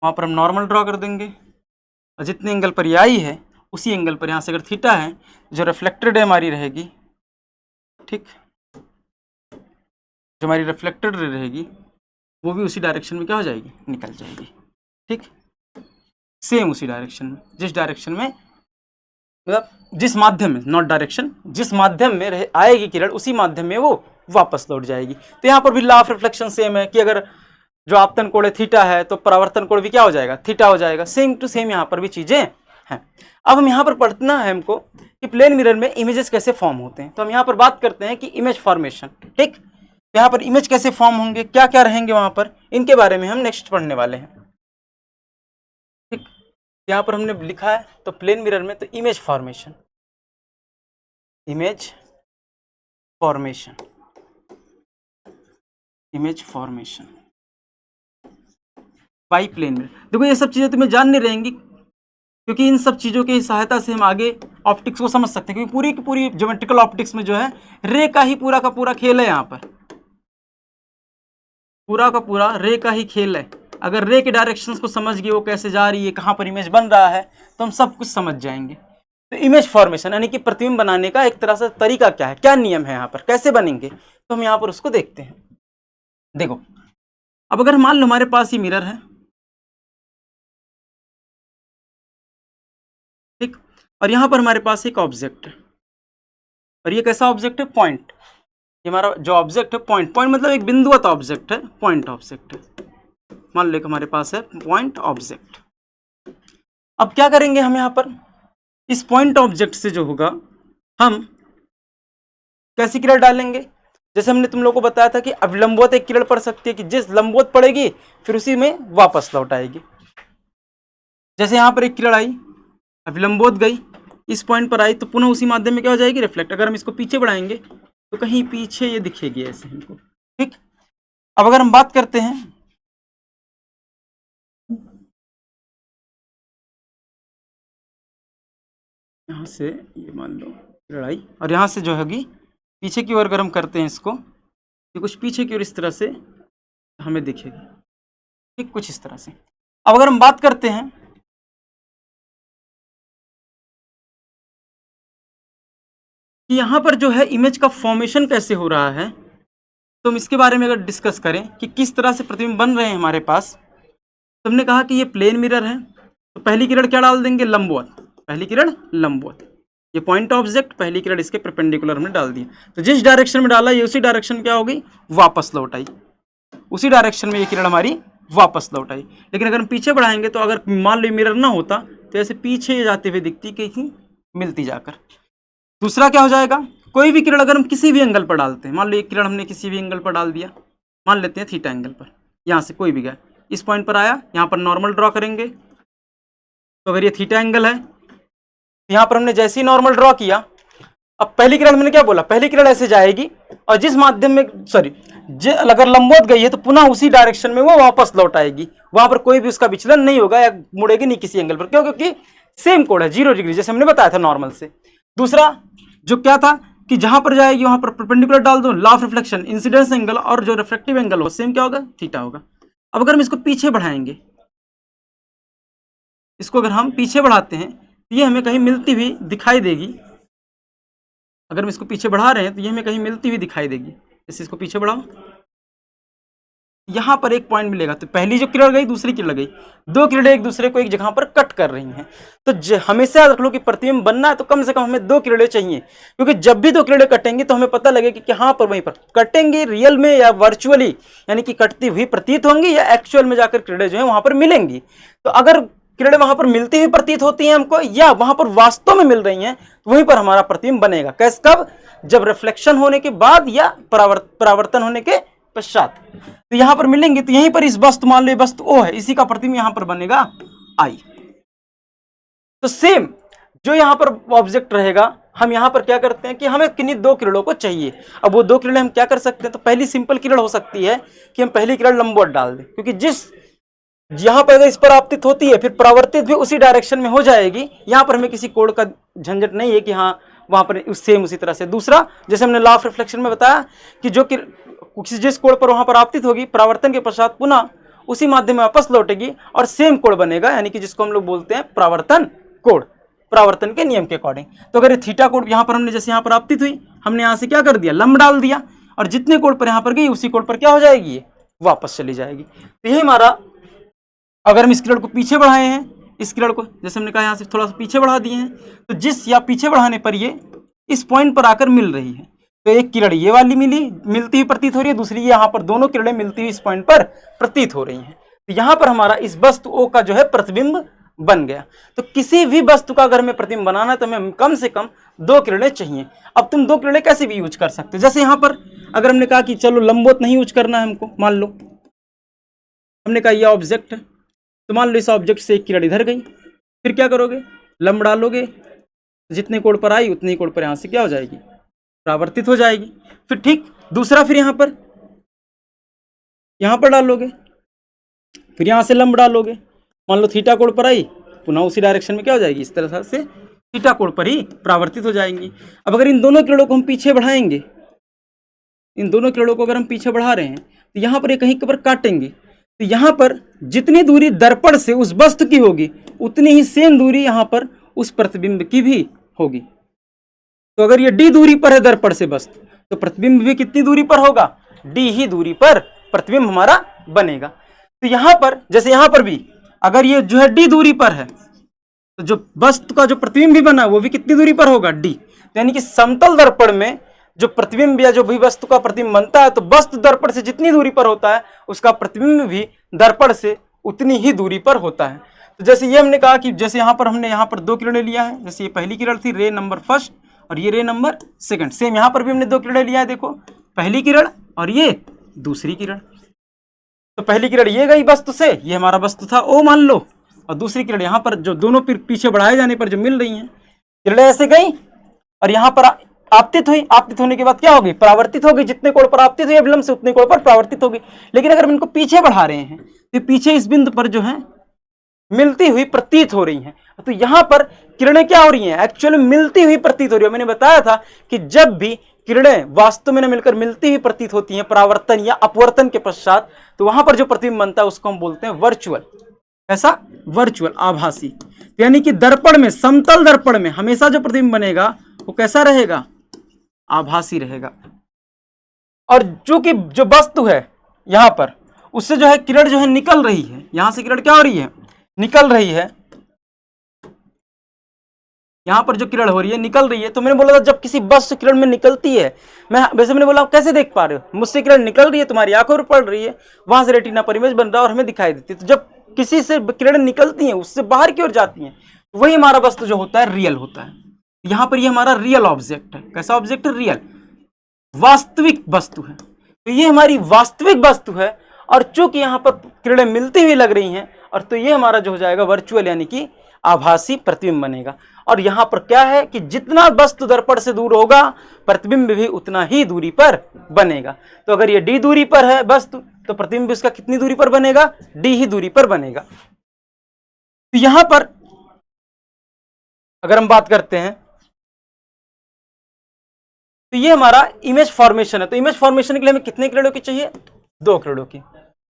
वहां पर हम नॉर्मल ड्रॉ कर देंगे और जितने एंगल पर ये आई है उसी एंगल पर, यहां से अगर थीटा है, जो रिफ्लेक्टेड है हमारी रहेगी, ठीक, जो हमारी रिफ्लेक्टेड रहेगी वो भी उसी डायरेक्शन में क्या हो जाएगी? निकल जाएगी। ठीक, सेम उसी डायरेक्शन में, जिस डायरेक्शन में, मतलब जिस माध्यम में, नॉट डायरेक्शन, जिस माध्यम में आएगी किरण उसी माध्यम में वो वापस लौट जाएगी। तो यहाँ पर भी लॉ ऑफ रिफ्लेक्शन सेम है कि अगर जो आपतन कोण थीटा है तो परावर्तन कोण भी क्या हो जाएगा? थीटा हो जाएगा। सेम टू सेम यहाँ पर भी चीजें हैं। अब हम यहाँ पर पढ़ना है हमको कि प्लेन मिरर में इमेजेस कैसे फॉर्म होते हैं। तो हम यहाँ पर बात करते हैं कि इमेज फॉर्मेशन। ठीक, यहाँ पर इमेज कैसे फॉर्म होंगे, क्या क्या रहेंगे वहां पर, इनके बारे में हम नेक्स्ट पढ़ने वाले हैं। ठीक, यहाँ पर हमने लिखा है तो प्लेन मिरर में तो image formation, image formation, image formation by plane mirror. देखो ये सब चीजें तुम्हें जाननी रहेंगी क्योंकि इन सब चीजों की सहायता से हम आगे ऑप्टिक्स को समझ सकते हैं, क्योंकि पूरी की पूरी ज्योमेट्रिकल ऑप्टिक्स में जो है रे का ही पूरा का पूरा खेल है। यहाँ पर पूरा का पूरा रे का ही खेल है। अगर रे के डायरेक्शंस को समझ गए, वो कैसे जा रही है, कहाँ पर इमेज बन रहा है, तो हम सब कुछ समझ जाएंगे। तो इमेज फॉर्मेशन यानी कि प्रतिबिंब बनाने का एक तरह से तरीका क्या है, क्या नियम है, यहाँ पर कैसे बनेंगे, तो हम यहाँ पर उसको देखते हैं। देखो, अब अगर मान लो हमारे पास ये मिरर है, ठीक, और यहाँ पर हमारे पास एक ऑब्जेक्ट है, और ये कैसा ऑब्जेक्ट है? पॉइंट। ये हमारा जो ऑब्जेक्ट है पॉइंट, पॉइंट मतलब एक बिंदुवत ऑब्जेक्ट है, पॉइंट ऑब्जेक्ट है। मान लो हमारे पास है पॉइंट ऑब्जेक्ट। अब क्या करेंगे हम यहाँ पर, इस पॉइंट ऑब्जेक्ट से जो होगा हम कैसी किरण डालेंगे? जैसे हमने तुम लोगों को बताया था कि अविलंबवत एक किरण पड़ सकती है कि जिस लंबवत पड़ेगी फिर उसी में वापस लौट आएगी। जैसे यहाँ पर एक किरण आई, अविलंबवत गई, इस पॉइंट पर आई तो पुनः उसी माध्यम में क्या हो जाएगी? रिफ्लेक्ट। अगर हम इसको पीछे बढ़ाएंगे तो कहीं पीछे ये दिखेगी ऐसे हमको। ठीक, अब अगर हम बात करते हैं यहाँ से, ये मान लो लड़ाई, और यहाँ से जो होगी पीछे की ओर अगर हम करते हैं इसको, ये कुछ पीछे की ओर इस तरह से हमें दिखेगी। ठीक, कुछ इस तरह से। अब अगर हम बात करते हैं कि यहाँ पर जो है इमेज का फॉर्मेशन कैसे हो रहा है, तो हम इसके बारे में अगर डिस्कस करें कि किस तरह से प्रतिबिंब बन रहे हैं हमारे पास, तो हमने कहा कि ये प्लेन मिरर है तो पहली किरण क्या डाल देंगे? लंबवत। पहली किरण लंबवत, ये पॉइंट ऑब्जेक्ट, पहली किरण इसके परपेंडिकुलर हमने डाल दी। तो जिस डायरेक्शन में डाला ये उसी डायरेक्शन क्या हो गई? वापस लौट आई। उसी डायरेक्शन में ये किरण हमारी वापस लौट आई। लेकिन अगर हम पीछे बढ़ाएंगे तो अगर मान लो मिरर ना होता तो ऐसे पीछे जाते हुए दिखती, कहीं मिलती जाकर। दूसरा क्या हो जाएगा, कोई भी किरण अगर हम किसी भी एंगल पर डालते हैं, मान लो एक किरण हमने किसी भी एंगल पर डाल दिया, मान लेते हैं थीटा एंगल पर, यहाँ से कोई भी गया, इस पॉइंट पर आया, यहाँ पर नॉर्मल ड्रॉ करेंगे। तो अगर ये थीटा एंगल है, यहाँ पर हमने जैसे ही नॉर्मल ड्रॉ किया, अब पहली किरण मैंने क्या बोला, पहली किरण ऐसे जाएगी और जिस माध्यम में अगर लंबवत गई है तो पुनः उसी डायरेक्शन में वो वापस लौट आएगी। वहां पर कोई भी उसका विचलन नहीं होगा या मुड़ेगी नहीं किसी एंगल पर। क्यों? क्योंकि सेम कोण है, 0 डिग्री, जैसे हमने बताया था नॉर्मल से। दूसरा जो क्या था कि जहां पर जाएगी वहां पर परपेंडिकुलर डाल दो, law of reflection, incidence angle और जो रिफ्लेक्टिव एंगल हो सेम क्या होगा? थीटा होगा। अब अगर हम इसको पीछे बढ़ाएंगे, इसको अगर हम पीछे बढ़ाते हैं तो ये हमें कहीं मिलती हुई दिखाई देगी। अगर हम इसको पीछे बढ़ा रहे हैं तो ये हमें कहीं मिलती हुई दिखाई देगी। जैसे इसको पीछे बढ़ाओ, यहां पर एक पॉइंट मिलेगा, तो पहली जो किरण गई दूसरी किरण गई, दो किरणें एक दूसरे को एक जगह पर कट कर रही हैं। तो हमेशा रख लो कि प्रतिबिंब बनना है तो कम से कम हमें 2 किरणें चाहिए, क्योंकि जब भी 2 किरणें कटेंगी तो हमें पता लगेगा कि हाँ पर वहीं पर कटेंगी रियल में या वर्चुअली, यानी कि कटती हुई प्रतीत होंगी या एक्चुअल में जाकर किरणें जो है वहां पर मिलेंगी। तो अगर किरणें वहां पर मिलती हुई प्रतीत होती हैं हमको या वहां पर वास्तव में मिल रही हैं, तो वहीं पर हमारा प्रतिबिंब बनेगा। कैसे? कब? जब रिफ्लेक्शन होने के बाद या परावर्तन होने के पश्चात। तो यहां पर मिलेंगे, तो यहीं पर इस वस्तु, मान लो वस्तु O है, इसी का प्रतिबिंब यहां पर बनेगा I। तो सेम जो यहां पर ऑब्जेक्ट रहेगा, हम यहां पर क्या करते हैं कि हमें किन्हीं दो किरणों को चाहिए। अब वो दो किरणें हम क्या कर सकते हैं, तो पहली सिंपल किरण हो सकती है कि हम पहली किरण लंबवत डाल दें, क्योंकि जिस यहां पर अगर इस पर आपतित होती है फिर परावर्तित भी उसी डायरेक्शन में हो जाएगी। यहां पर हमें किसी कोण का झंझट नहीं है कि हाँ वहां पर सेम उसी तरह से। दूसरा, जैसे हमने लॉ ऑफ रिफ्लेक्शन में बताया कि जो जिस कोण पर वहां पर आपतित होगी, परावर्तन के पश्चात पुनः उसी माध्यम में वापस लौटेगी और सेम कोण बनेगा, यानी कि जिसको हम लोग बोलते हैं परावर्तन कोण, परावर्तन के नियम के अकॉर्डिंग। तो अगर ये थीटा कोण यहां पर हमने, जैसे यहां पर आपतित हुई, हमने यहां से क्या कर दिया, लंब डाल दिया, और जितने कोण पर यहां पर गई उसी कोण पर क्या हो जाएगी, ये वापस चली जाएगी। तो ये हमारा, अगर हम इस किरण को पीछे बढ़ाए हैं, इस किरण को जैसे हमने कहा यहां से थोड़ा सा पीछे बढ़ा दिए हैं, तो जिस या पीछे बढ़ाने पर ये इस पॉइंट पर आकर मिल रही है, तो एक किरण ये वाली मिलती हुई प्रतीत हो रही है, दूसरी यहाँ पर, दोनों किरणें मिलती हुई इस पॉइंट पर प्रतीत हो रही हैं। तो यहाँ पर हमारा इस वस्तु O का जो है प्रतिबिंब बन गया। तो किसी भी वस्तु का अगर हमें प्रतिबिंब बनाना है तो हमें कम से कम दो किरणें चाहिए। अब तुम दो किरणें कैसे भी यूज कर सकते हो, जैसे यहाँ पर अगर हमने कहा कि चलो लंबवत नहीं यूज करना है हमको, मान लो हमने कहा यह ऑब्जेक्ट है, तो मान लो इस ऑब्जेक्ट से एक किरण इधर गई, फिर क्या करोगे, लंब डालोगे, जितने कोण पर आई उतनी कोण पर यहाँ से क्या हो जाएगी, परावर्तित हो जाएगी। फिर ठीक दूसरा, फिर यहाँ पर डालोगे, फिर यहाँ से लंब डालोगे, मान लो थीटा कोण पर आई, पुनः उसी डायरेक्शन में क्या हो जाएगी, इस तरह से थीटा कोण पर ही परावर्तित हो जाएंगी। अब अगर इन दोनों किरणों को हम पीछे बढ़ाएंगे, इन दोनों किरणों को अगर हम पीछे बढ़ा रहे हैं, तो यहाँ पर ये कहीं पर काटेंगे, तो यहाँ पर जितनी दूरी दर्पण से उस वस्तु की होगी उतनी ही सेम दूरी यहाँ पर उस प्रतिबिंब की भी होगी। तो अगर ये d दूरी पर है दर्पण से वस्तु, तो प्रतिबिंब भी कितनी दूरी पर होगा, d ही दूरी पर प्रतिबिंब हमारा बनेगा। तो यहाँ पर, जैसे यहाँ पर भी अगर ये जो है d दूरी पर है, तो जो वस्तु का जो प्रतिबिंब भी बना वो भी कितनी दूरी पर होगा, d। यानी कि समतल दर्पण में जो प्रतिबिंब या जो भी वस्तु का प्रतिबिंब बनता है, तो वस्तु दर्पण से जितनी दूरी पर होता है उसका प्रतिबिंब भी दर्पण से उतनी ही दूरी पर होता है। तो जैसे ये हमने कहा कि जैसे यहाँ पर हमने यहाँ पर दो किरणें लिया है, जैसे ये पहली किरण थी रे नंबर फर्स्ट और ये रे नंबर सेकंड, सेम यहाँ पर भी हमने दो किरणें लिया है, देखो पहली किरण और ये दूसरी किरण। तो पहली किरण ये गई वस्तु से, ये हमारा वस्तु था O मान लो, और दूसरी किरण यहाँ पर जो दोनों पीछे बढ़ाए जाने पर जो मिल रही हैं, किरणें ऐसे गई और यहाँ पर आपतित हुई, आपतित होने के बाद क्या होगी, परावर्तित होगी, जितने कोण पर आपतित हुई अभिलंब से उतने कोण पर परावर्तित होगी। लेकिन अगर हम इनको पीछे बढ़ा रहे हैं तो पीछे इस बिंदु पर जो है मिलती हुई प्रतीत हो रही हैं। तो यहाँ पर किरणें क्या हो रही हैं, एक्चुअली मिलती हुई प्रतीत हो रही है। मैंने बताया था कि जब भी किरणें वास्तव में न मिलकर मिलती हुई प्रतीत होती हैं परावर्तन या अपवर्तन के पश्चात, तो वहां पर जो प्रतिबिंब बनता है उसको हम बोलते हैं वर्चुअल। ऐसा वर्चुअल, आभासी। यानी कि दर्पण में, समतल दर्पण में हमेशा जो प्रतिबिंब बनेगा वो कैसा रहेगा, आभासी रहेगा। और चूंकि जो वस्तु है यहां पर, उससे जो है किरण जो है निकल रही है, यहां से किरण क्या हो रही है, निकल रही है, यहां पर जो किरण हो रही है निकल रही है। तो मैंने बोला था जब किसी वस्तु किरण में निकलती है, मैं वैसे मैंने बोला कैसे देख पा रहे हो, मुझसे किरण निकल रही है, तुम्हारी आंखों पर पड़ रही है, वहां से रेटिना पर इमेज बन रहा है और हमें दिखाई देती है। तो जब किसी से किरण निकलती है, उससे बाहर की ओर जाती है, वही हमारा वस्तु जो होता है रियल होता है। यहाँ पर ये हमारा रियल ऑब्जेक्ट है। कैसा ऑब्जेक्ट है, रियल, वास्तविक वस्तु है। तो ये हमारी वास्तविक वस्तु है, और चूंकि यहाँ पर किरणें मिलती हुई लग रही हैं, और तो ये हमारा जो हो जाएगा वर्चुअल यानी कि आभासी प्रतिबिंब बनेगा। और यहाँ पर क्या है कि जितना वस्तु दर्पण से दूर होगा प्रतिबिंब भी उतना ही दूरी पर बनेगा। तो अगर ये d दूरी पर है वस्तु, तो प्रतिबिंब इसका कितनी दूरी पर बनेगा, d ही दूरी पर बनेगा। तो यहां पर अगर हम बात करते हैं तो ये हमारा इमेज फॉर्मेशन है। तो इमेज फॉर्मेशन के लिए हमें कितने किरणों की चाहिए, दो किरणों की।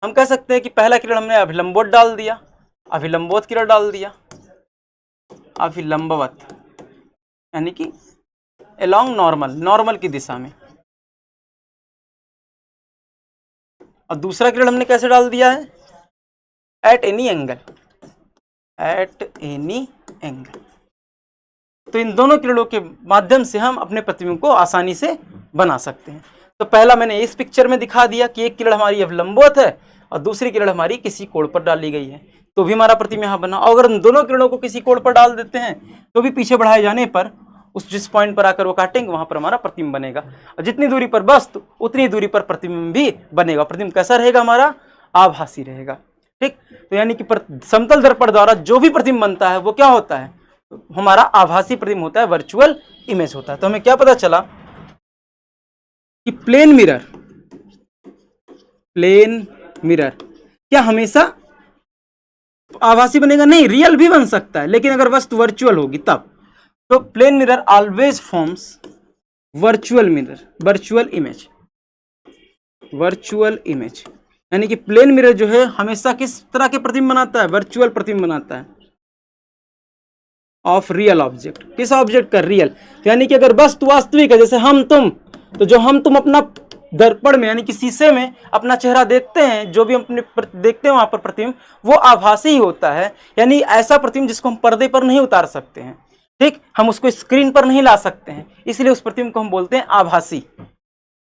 हम कह सकते हैं कि पहला किरण हमने अभिलंबवत डाल दिया, अभिलंबवत किरण डाल दिया, अभिलंबवत यानी कि अलोंग नॉर्मल, नॉर्मल की दिशा में। और दूसरा किरण हमने कैसे डाल दिया है, at any angle, at any angle. तो इन दोनों किरणों के माध्यम से हम अपने प्रतिबिंब को आसानी से बना सकते हैं। तो पहला मैंने इस पिक्चर में दिखा दिया कि एक किरण हमारी अभिलंबवत है और दूसरी किरण हमारी किसी कोण पर डाली गई है, तो भी हमारा प्रतिबिंब यहाँ बना। और अगर उन दोनों किरणों को किसी कोण पर डाल देते हैं तो भी पीछे बढ़ाए जाने पर उस जिस पॉइंट पर आकर वो काटेंगे वहां पर हमारा प्रतिबिंब बनेगा, और जितनी दूरी पर वस्तु उतनी दूरी पर प्रतिबिंब भी बनेगा। प्रतिबिंब कैसा रहेगा हमारा? आभासी रहेगा। ठीक, तो यानी कि समतल दर्पण द्वारा जो भी प्रतिबिंब बनता है वो क्या होता है? हमारा आभासी प्रतिबिंब होता है, वर्चुअल इमेज होता है। तो हमें क्या पता चला कि प्लेन मिरर क्या हमेशा आभासी बनेगा? नहीं, रियल भी बन सकता है, लेकिन अगर वस्तु वर्चुअल होगी तब। तो plane mirror always forms virtual image, यानी कि प्लेन मिरर जो है हमेशा किस तरह के प्रतिबिंब बनाता है? वर्चुअल प्रतिबिंब बनाता है ऑफ रियल ऑब्जेक्ट। किस ऑब्जेक्ट का? रियल। यानी कि अगर वस्तु वास्तविक है, जैसे हम तुम, तो जो हम तुम अपना दर्पण में यानी कि शीशे में अपना चेहरा देखते हैं, जो भी अपने देखते हैं वहां पर प्रतिबिंब, वो आभासी ही होता है। यानी ऐसा प्रतिबिंब जिसको हम पर्दे पर नहीं उतार सकते हैं, ठीक, हम उसको स्क्रीन पर नहीं ला सकते हैं, इसलिए उस प्रतिबिंब को हम बोलते हैं आभासी।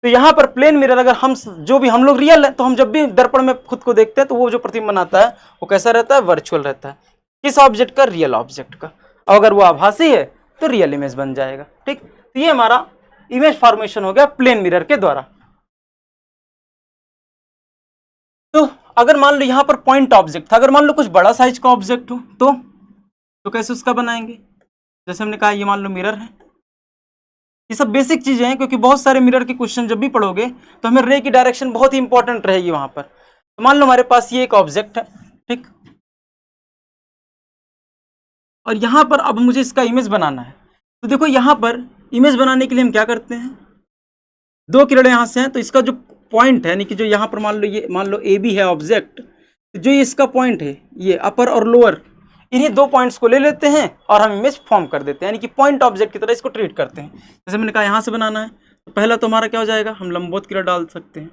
तो यहाँ पर प्लेन मिरर, अगर हम जो भी हम लोग रियल है, तो हम जब भी दर्पण में खुद को देखते हैं तो वो जो प्रतिबिंब बनाता है वो कैसा रहता है? वर्चुअल रहता है। किस ऑब्जेक्ट का? रियल ऑब्जेक्ट का। और अगर वो आभासी है तो रियल इमेज बन जाएगा। ठीक, तो ये हमारा इमेज फॉर्मेशन हो गया प्लेन मिरर के द्वारा। तो अगर मान लो यहाँ पर पॉइंट ऑब्जेक्ट था, अगर मान लो कुछ बड़ा साइज का ऑब्जेक्ट हो तो कैसे उसका बनाएंगे? जैसे हमने कहा ये मान लो मिरर है। ये सब बेसिक चीजें हैं, क्योंकि बहुत सारे मिरर के क्वेश्चन जब भी पढ़ोगे तो हमें रे की डायरेक्शन बहुत ही इंपॉर्टेंट रहेगी वहां पर। तो मान लो हमारे पास ये एक ऑब्जेक्ट है, ठीक, और यहां पर अब मुझे इसका इमेज बनाना है। तो देखो यहां पर इमेज बनाने के लिए हम क्या करते हैं? दो किरणें यहां से हैं, तो इसका जो पॉइंट है, यानी कि जो यहां पर मान लो ए बी है ऑब्जेक्ट, तो जो इसका पॉइंट है ये अपर और लोअर, इन्हीं दो पॉइंट्स को ले लेते हैं और हम इमेज फॉर्म कर देते हैं, यानी कि पॉइंट ऑब्जेक्ट की तरह इसको ट्रीट करते हैं। जैसे मैंने कहा यहाँ से बनाना है, तो पहला तो हमारा क्या हो जाएगा? हम लंबवत किरण डाल सकते हैं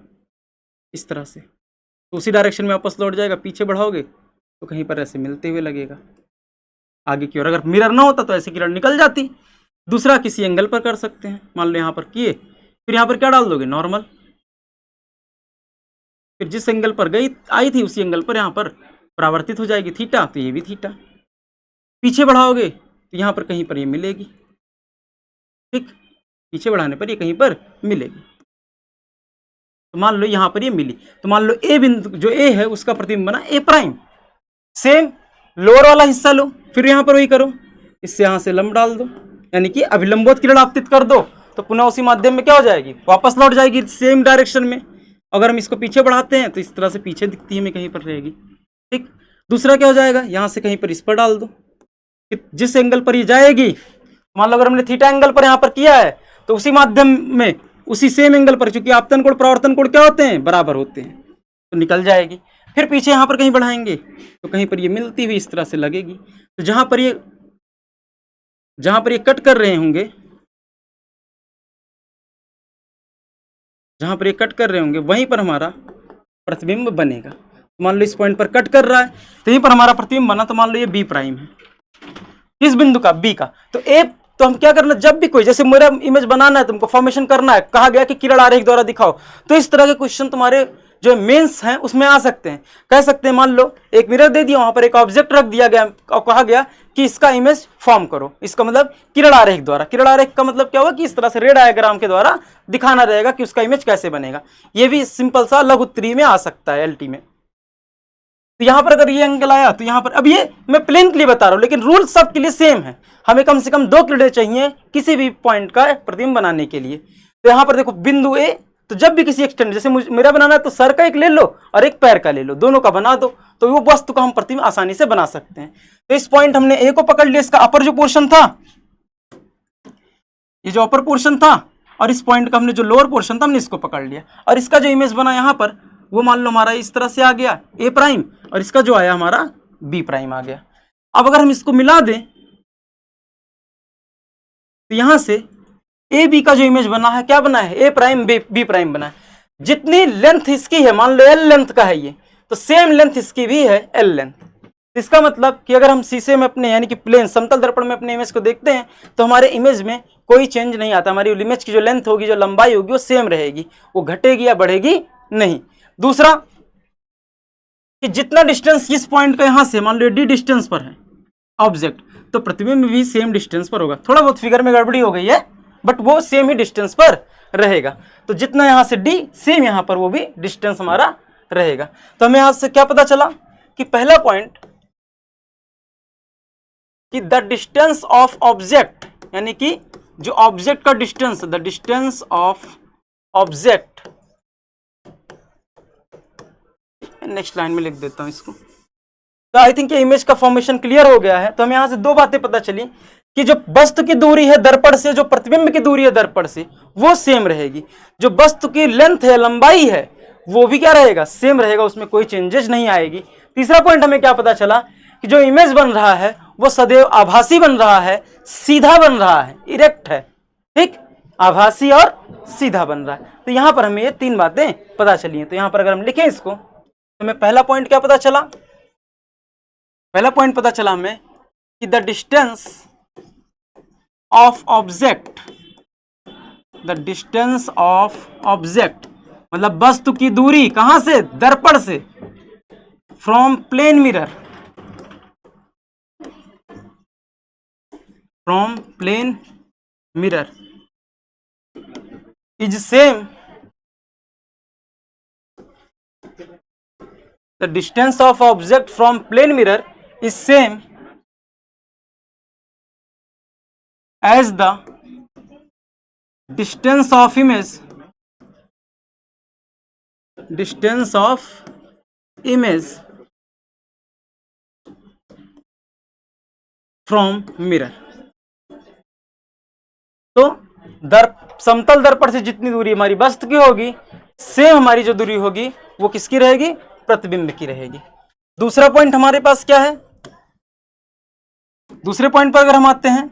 इस तरह से, तो उसी डायरेक्शन में वापस लौट जाएगा। पीछे बढ़ाओगे तो कहीं पर ऐसे मिलते हुए लगेगा आगे की ओर। अगर मिरर ना होता तो ऐसी किरण निकल जाती। दूसरा किसी एंगल पर कर सकते हैं, मान लो यहाँ पर किए, फिर यहाँ पर क्या डाल दोगे? नॉर्मल। फिर जिस एंगल पर आई थी उसी एंगल पर यहाँ पर परावर्तित हो जाएगी थीटा, तो ये भी थीटा। पीछे बढ़ाओगे तो यहाँ पर कहीं पर ये मिलेगी, ठीक, पीछे बढ़ाने पर ये कहीं पर मिलेगी। तो मान लो यहाँ पर ये मिली, तो मान लो ए बिंदु जो ए है उसका प्रतिबिंब बना ए प्राइम। सेम लोअर वाला हिस्सा लो, फिर यहाँ पर वही करो, इससे यहाँ से लंब डाल दो, यानी कि अभिलंबोत किरण आपतित कर दो, तो पुनः उसी माध्यम में क्या हो जाएगी? वापस लौट जाएगी सेम डायरेक्शन में। अगर हम इसको पीछे बढ़ाते हैं तो इस तरह से पीछे दिखती है, कहीं पर रहेगी, ठीक। दूसरा क्या हो जाएगा? यहाँ से कहीं पर इस पर डाल दो, जिस एंगल पर ये जाएगी, मान लो अगर हमने थीटा एंगल पर यहाँ पर किया है, तो उसी माध्यम में उसी सेम एंगल पर, क्योंकि आपतन कोण परावर्तन कोण क्या होते हैं? बराबर होते हैं, तो निकल जाएगी। फिर पीछे यहाँ पर कहीं बढ़ाएंगे तो कहीं पर ये मिलती हुई इस तरह से लगेगी। तो जहां पर ये कट कर रहे होंगे, वहीं पर हमारा प्रतिबिंब बनेगा। तो मान लो इस पॉइंट पर कट कर रहा है, तो यहीं पर हमारा प्रतिबिंब बना, तो मान लो ये बी प्राइम है, किस बिंदु का? बी का। तो ए, तो हम क्या करना, जब भी कोई, जैसे मेरा इमेज बनाना है, तुमको फॉर्मेशन करना है, कहा गया कि किरण आरेख द्वारा दिखाओ, तो इस तरह के क्वेश्चन तुम्हारे जो मेंस हैं उसमें आ सकते हैं। कह सकते हैं मान लो एक मिरर दे दिया, वहां पर एक ऑब्जेक्ट रख दिया गया और कहा गया कि इसका इमेज फॉर्म करो, इसका मतलब किरण आरेख द्वारा। किरण आरेख का मतलब क्या होगा? कि इस तरह से रे डायग्राम के द्वारा दिखाना रहेगा कि उसका इमेज कैसे बनेगा। ये भी सिंपल सा लघु उत्तरीय में आ सकता है, एलटी में। तो यहाँ पर अगर ये एंगल आया तो यहाँ पर, अब ये मैं प्लेन के लिए बता रहा हूँ, लेकिन रूल सबके लिए सेम है। हमें कम से कम दो किरणें चाहिए किसी भी पॉइंट का प्रतिबिंब बनाने के लिए। तो यहाँ पर देखो बिंदु ए, तो जब भी किसी एक्सटेंड, जैसे मेरा बनाना है तो सर का एक ले लो और एक पैर का ले लो, दोनों का बना दो, तो वो वस्तु का हम प्रतिबिंब आसानी से बना सकते हैं। तो इस पॉइंट हमने ए को पकड़ लिया, इसका अपर जो पोर्शन था, ये जो अपर पोर्शन था, और इस पॉइंट का हमने जो लोअर पोर्शन था हमने इसको पकड़ लिया, और इसका जो इमेज बना यहाँ पर वो मान लो हमारा इस तरह से आ गया ए प्राइम, और इसका जो आया हमारा बी प्राइम आ गया। अब अगर हम इसको मिला दें तो यहां से ए बी का जो इमेज बना है क्या बना है? ए प्राइम बी प्राइम बना है। जितनी लेंथ इसकी है, मान लो एल लेंथ का है ये, तो सेम लेंथ इसकी भी है एल लेंथ। इसका मतलब कि अगर हम शीशे में अपने यानी कि प्लेन समतल दर्पण में अपने इमेज को देखते हैं तो हमारे इमेज में कोई चेंज नहीं आता। हमारी इमेज की जो लेंथ होगी, जो लंबाई होगी, वो सेम रहेगी, वो घटेगी या बढ़ेगी नहीं। दूसरा कि जितना डिस्टेंस इस पॉइंट का यहां से मान लो डी डिस्टेंस पर है ऑब्जेक्ट, तो प्रतिबिंब भी सेम डिस्टेंस पर होगा। थोड़ा बहुत फिगर में गड़बड़ी हो गई है, बट वो सेम ही डिस्टेंस पर रहेगा। तो जितना यहाँ से d सेम यहाँ पर वो भी डिस्टेंस हमारा रहेगा। तो हमें यहाँ से क्या पता चला कि पहला पॉइंट कि द डिस्टेंस ऑफ ऑब्जेक्ट, यानी कि जो ऑब्जेक्ट का distance, the distance of object, next line में लिख देता हूं इसको। तो आई थिंक ये इमेज का फॉर्मेशन क्लियर हो गया है। तो हमें यहां से दो बातें पता चली कि जो वस्तु की दूरी है दर्पण से, जो प्रतिबिंब की दूरी है दर्पण से, वो सेम रहेगी। जो वस्तु की लेंथ है, लंबाई है, वो भी क्या रहेगा, सेम रहेगा, उसमें कोई चेंजेस नहीं आएगी। तीसरा पॉइंट हमें क्या पता चला कि जो इमेज बन रहा है वो सदैव आभासी बन रहा है, सीधा बन रहा है, इरेक्ट है, ठीक, आभासी और सीधा बन रहा है। तो यहां पर हमें ये तीन बातें पता चली हैं। तो यहां पर अगर हम लिखें इसको, तो हमें पहला पॉइंट क्या पता चला, पहला पॉइंट पता चला हमें कि the distance of object, the distance of object मतलब वस्तु की दूरी कहां से, दर्पण से, from plane mirror, from plane mirror is same, the distance of object from plane mirror is same as the distance of image, distance of image from mirror। तो समतल दर्पण से जितनी दूरी हमारी वस्तु की होगी, सेम हमारी जो दूरी होगी वो किसकी रहेगी, प्रतिबिंब की रहेगी। दूसरा पॉइंट हमारे पास क्या है, दूसरे पॉइंट पर अगर हम आते हैं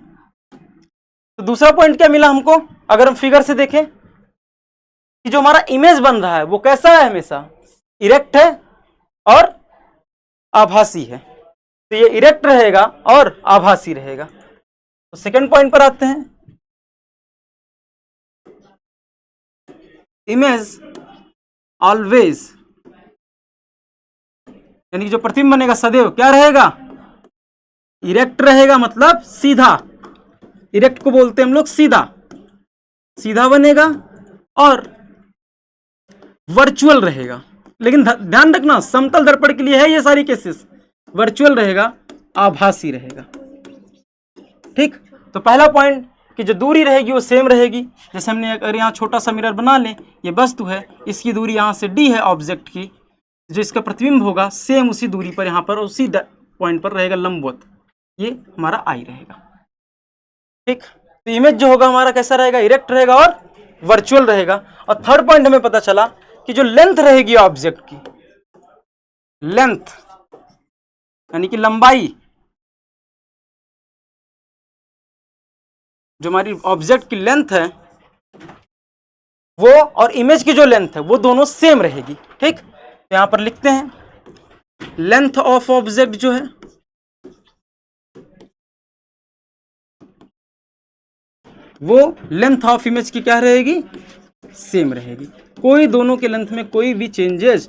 तो दूसरा पॉइंट क्या मिला हमको, अगर हम फिगर से देखें कि जो हमारा इमेज बन रहा है वो कैसा है, हमेशा इरेक्ट है और आभासी है। तो ये इरेक्ट रहेगा और आभासी रहेगा। तो सेकंड पॉइंट पर आते हैं, इमेज ऑलवेज, यानी जो प्रतिबिंब बनेगा सदैव क्या रहेगा, इरेक्ट रहेगा, मतलब सीधा, इरेक्ट को बोलते हैं हम लोग सीधा, सीधा बनेगा और वर्चुअल रहेगा। लेकिन ध्यान रखना समतल दर्पण के लिए है ये सारी केसेस, वर्चुअल रहेगा, आभासी रहेगा, ठीक। तो पहला पॉइंट कि जो दूरी रहेगी वो सेम रहेगी। जैसे हमने अगर यहाँ छोटा सा मिरर बना लें, ये वस्तु है, इसकी दूरी यहाँ से d है ऑब्जेक्ट की, जो इसका प्रतिबिंब होगा सेम उसी दूरी पर यहाँ पर उसी पॉइंट पर रहेगा लंबवत, ये हमारा आई रहेगा, ठीक। तो इमेज जो होगा हमारा कैसा रहेगा, इरेक्ट रहेगा और वर्चुअल रहेगा। और थर्ड पॉइंट हमें पता चला कि जो लेंथ रहेगी ऑब्जेक्ट की, लेंथ यानी कि लंबाई, जो हमारी ऑब्जेक्ट की लेंथ है वो और इमेज की जो लेंथ है वो दोनों सेम रहेगी, ठीक। तो यहां पर लिखते हैं लेंथ ऑफ ऑब्जेक्ट जो है वो लेंथ ऑफ इमेज की क्या रहेगी, सेम रहेगी। कोई दोनों के लेंथ में कोई भी चेंजेस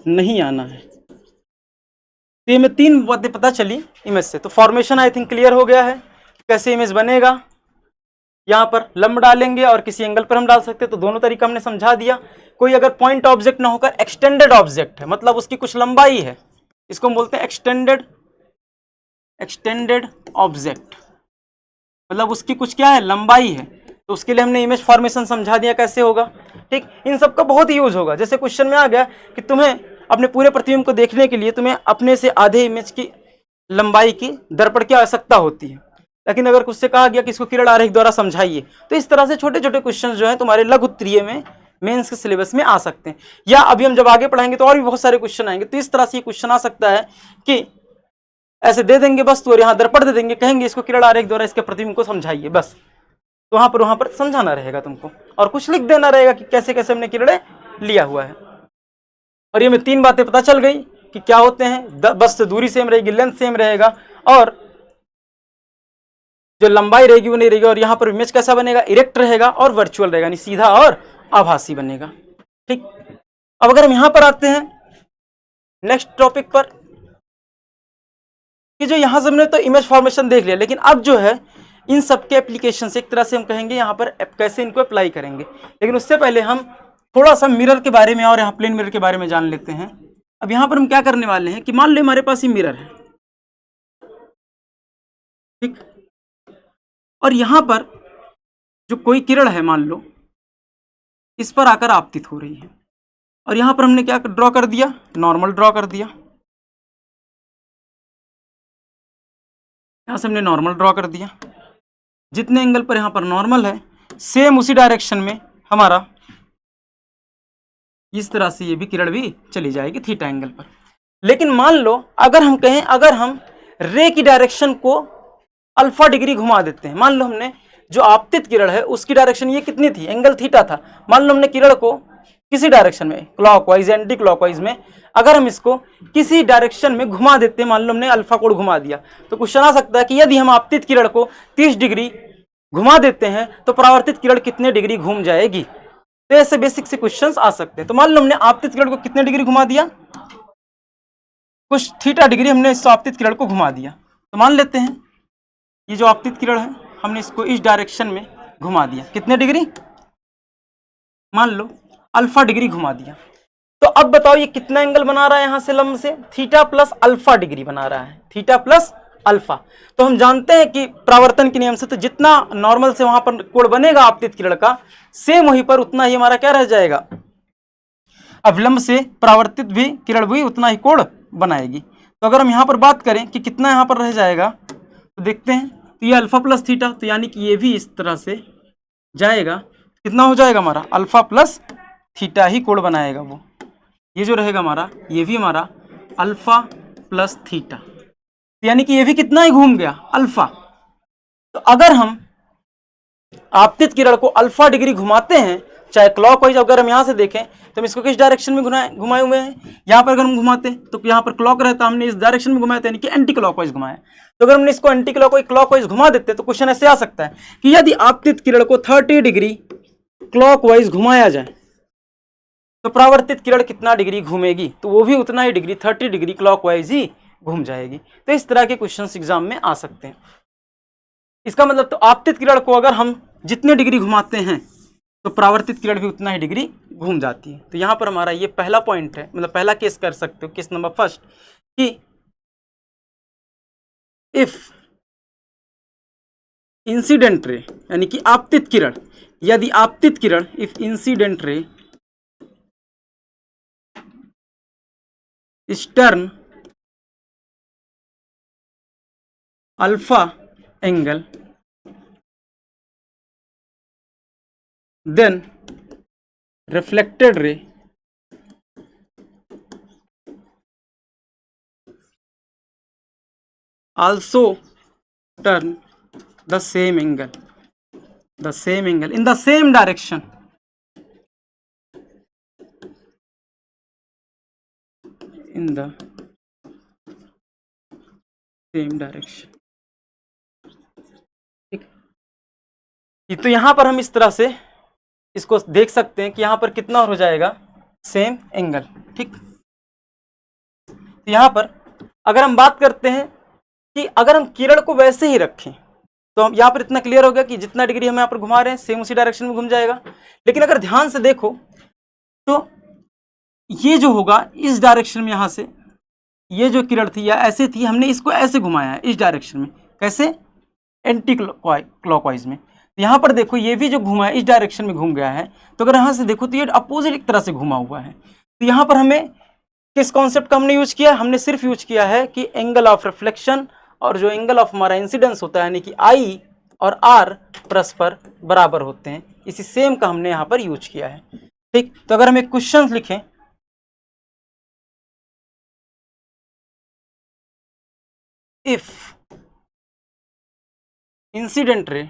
नहीं आना है। तो ये में तीन बातें पता चली इमेज से। तो फॉर्मेशन आई थिंक क्लियर हो गया है, कैसे इमेज बनेगा। यहाँ पर लंब डालेंगे और किसी एंगल पर हम डाल सकते हैं, तो दोनों तरीका हमने समझा दिया। कोई अगर पॉइंट ऑब्जेक्ट ना होकर एक्सटेंडेड ऑब्जेक्ट है, मतलब उसकी कुछ लंबाई है, इसको हम बोलते हैं एक्सटेंडेड ऑब्जेक्ट, मतलब उसकी कुछ क्या है, लंबाई है। तो उसके लिए हमने इमेज फॉर्मेशन समझा दिया कैसे होगा, ठीक। इन सब का बहुत यूज होगा। जैसे क्वेश्चन में आ गया कि तुम्हें अपने पूरे प्रतिबिंब को देखने के लिए तुम्हें अपने से आधे इमेज की लंबाई की दर्पण की आवश्यकता होती है, लेकिन अगर कुछ से कहा गया कि इसको किरण आरेख द्वारा समझाइए, तो इस तरह से छोटे छोटे क्वेश्चन जो है तुम्हारे लघु उत्तरीय में, मेंस के सिलेबस में आ सकते हैं। या अभी हम जब आगे पढ़ाएंगे तो और भी बहुत सारे क्वेश्चन आएंगे। तो इस तरह से ये क्वेश्चन आ सकता है कि ऐसे दे देंगे वस्तु और यहाँ दर्पण दे देंगे, कहेंगे इसको किरण आरेख द्वारा इसके प्रतिबिंब को समझाइए, बस। तो वहां पर समझाना रहेगा तुमको और कुछ लिख देना रहेगा कि कैसे कैसे हमने किरणें लिया हुआ है। और ये में तीन बातें पता चल गई कि क्या होते हैं, वस्तु दूरी सेम रहेगी, लेंथ सेम रहेगा और जो लंबाई रहेगी वो नहीं रहेगी। और यहाँ पर इमेज कैसा बनेगा, इरेक्ट रहेगा और वर्चुअल रहेगा, यानी सीधा और आभासी बनेगा, ठीक। अब अगर हम यहाँ पर आते हैं नेक्स्ट टॉपिक पर कि जो यहाँ से हमने तो इमेज फॉर्मेशन देख लिया, लेकिन अब जो है इन सब के एप्लीकेशन से एक तरह से हम कहेंगे यहाँ पर कैसे इनको अप्लाई करेंगे। लेकिन उससे पहले हम थोड़ा सा मिरर के बारे में और यहाँ प्लेन मिरर के बारे में जान लेते हैं। अब यहाँ पर हम क्या करने वाले हैं कि मान लो हमारे पास ये मिरर है, ठीक, और यहाँ पर जो कोई किरण है मान लो इस पर आकर आपतित हो रही है, और यहाँ पर हमने क्या ड्रॉ कर दिया, नॉर्मल ड्रॉ कर दिया। यहाँ से हमने नॉर्मल ड्रॉ कर दिया, जितने एंगल पर यहाँ पर नॉर्मल है सेम उसी डायरेक्शन में हमारा इस तरह से ये भी किरण भी चली जाएगी थीटा एंगल पर। लेकिन मान लो अगर हम कहें, अगर हम रे की डायरेक्शन को अल्फा डिग्री घुमा देते हैं, मान लो हमने जो आपतित किरण है उसकी डायरेक्शन ये कितनी थी, एंगल थीटा था, मान लो हमने किरण को किसी डायरेक्शन में क्लॉकवाइज एंटी क्लॉकवाइज में अगर हम इसको किसी डायरेक्शन में घुमा देते हैं, मान लो हमने अल्फा कोण घुमा दिया, तो क्वेश्चन आ सकता है कि यदि हम आपतित किरण को 30 डिग्री घुमा देते हैं तो परावर्तित किरण कितने डिग्री घूम जाएगी। तो ऐसे बेसिक से क्वेश्चंस आ सकते हैं। तो मान लो हमने आपतित किरण को कितने डिग्री घुमा दिया, कुछ थीटा डिग्री हमने इस आपतित किरण को घुमा दिया। तो मान लेते हैं ये जो आपतित किरण है हमने इसको इस डायरेक्शन में घुमा दिया, कितने डिग्री, मान लो अल्फा डिग्री घुमा दिया। तो अब बताओ ये कितना एंगल बना रहा है, यहां से लंब से थीटा प्लस अल्फा डिग्री बना रहा है, थीटा प्लस अल्फा। तो हम जानते हैं कि परावर्तन के नियम से तो जितना नॉर्मल से वहां पर कोण बनेगा आपतित किरण का, सेम वहीं पर उतना ही हमारा क्या रह जाएगा, अवलंब से परावर्तित भी किरण भी उतना ही कोण बनाएगी। तो अगर हम यहाँ पर बात करें कि कितना यहाँ पर रह जाएगा, तो देखते हैं, तो ये अल्फा प्लस थीटा, तो यानी कि ये भी इस तरह से जाएगा, कितना हो जाएगा हमारा अल्फा प्लस थीटा ही कोण बनाएगा वो, ये जो रहेगा हमारा ये भी हमारा अल्फा प्लस थीटा, यानी कि ये भी कितना ही घूम गया, अल्फा। तो अगर हम आपतित किरण को अल्फा डिग्री घुमाते हैं चाहे क्लॉकवाइज, अगर हम यहाँ से देखें तो हम इसको किस डायरेक्शन में घुमाए हुए हैं, यहाँ पर अगर हम घुमाते हैं तो यहाँ पर क्लॉक रहता, हमने इस डायरेक्शन में घुमाया यानी कि एंटी क्लॉकवाइज घुमाया। तो अगर हमने इसको एंटी क्लॉकवाइज घुमा देते हैं तो क्वेश्चन ऐसे आ सकता है कि यदि आपतित किरण को 30 डिग्री क्लॉकवाइज घुमाया जाए तो परावर्तित किरण कितना डिग्री घूमेगी, तो वो भी उतना ही डिग्री 30 डिग्री क्लॉकवाइज ही घूम जाएगी। तो इस तरह के क्वेश्चंस एग्जाम में आ सकते हैं। इसका मतलब तो आपतित किरण को अगर हम जितने डिग्री घुमाते हैं तो परावर्तित किरण भी उतना ही डिग्री घूम जाती है। तो यहाँ पर हमारा ये पहला पॉइंट है, मतलब पहला केस कर सकते हो, केस नंबर फर्स्ट, कि इफ इंसिडेंट रे यानी कि आपतित किरण, यदि आपतित किरण if incident ray is turn alpha angle, then reflected ray also turn the same angle in the same direction, in the same direction। ठीक, तो यहां पर हम इस तरह से इसको देख सकते हैं कि यहां पर कितना हो जाएगा, सेम एंगल। ठीक, तो यहां पर अगर हम बात करते हैं कि अगर हम किरण को वैसे ही रखें तो हम यहाँ पर इतना क्लियर हो गया कि जितना डिग्री हम यहाँ पर घुमा रहे हैं सेम उसी डायरेक्शन में घूम जाएगा। लेकिन अगर ध्यान से देखो तो ये जो होगा इस डायरेक्शन में, यहाँ से ये जो किरण थी या ऐसे थी, हमने इसको ऐसे घुमाया है इस डायरेक्शन में, कैसे, एंटी क्लॉकवाइज में। तो यहाँ पर देखो ये भी जो घुमा है इस डायरेक्शन में घूम गया है, तो अगर यहाँ से देखो तो ये अपोजिट एक तरह से घुमा हुआ है। तो यहाँ पर हमें किस कॉन्सेप्ट का हमने यूज किया, हमने सिर्फ यूज किया है कि एंगल ऑफ रिफ्लेक्शन और जो एंगल ऑफ हमारा इंसिडेंस होता है यानी कि आई और आर परस्पर बराबर होते हैं, इसी सेम का हमने यहाँ पर यूज किया है। ठीक, तो अगर हम एक क्वेश्चन लिखें, इफ इंसिडेंट रे,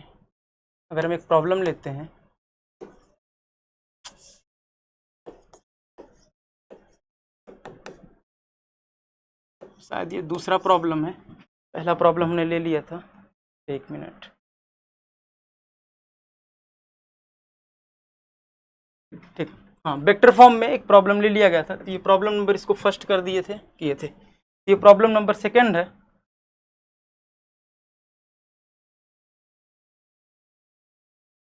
अगर हम एक प्रॉब्लम लेते हैं, शायद ये दूसरा प्रॉब्लम है, पहला प्रॉब्लम हमने ले लिया था, एक मिनट, ठीक, हाँ, वेक्टर फॉर्म में एक प्रॉब्लम ले लिया गया था। तो ये प्रॉब्लम नंबर इसको फर्स्ट कर दिए थे, किए थे। ये प्रॉब्लम नंबर सेकंड है,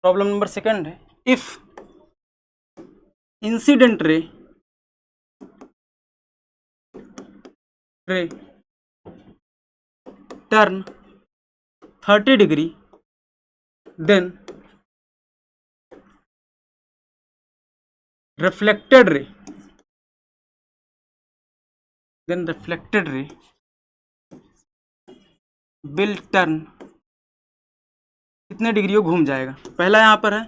प्रॉब्लम नंबर सेकंड है, if incident ray turn 30 degree then reflected ray will turn कितने डिग्री वो घूम जाएगा। पहला यहाँ पर है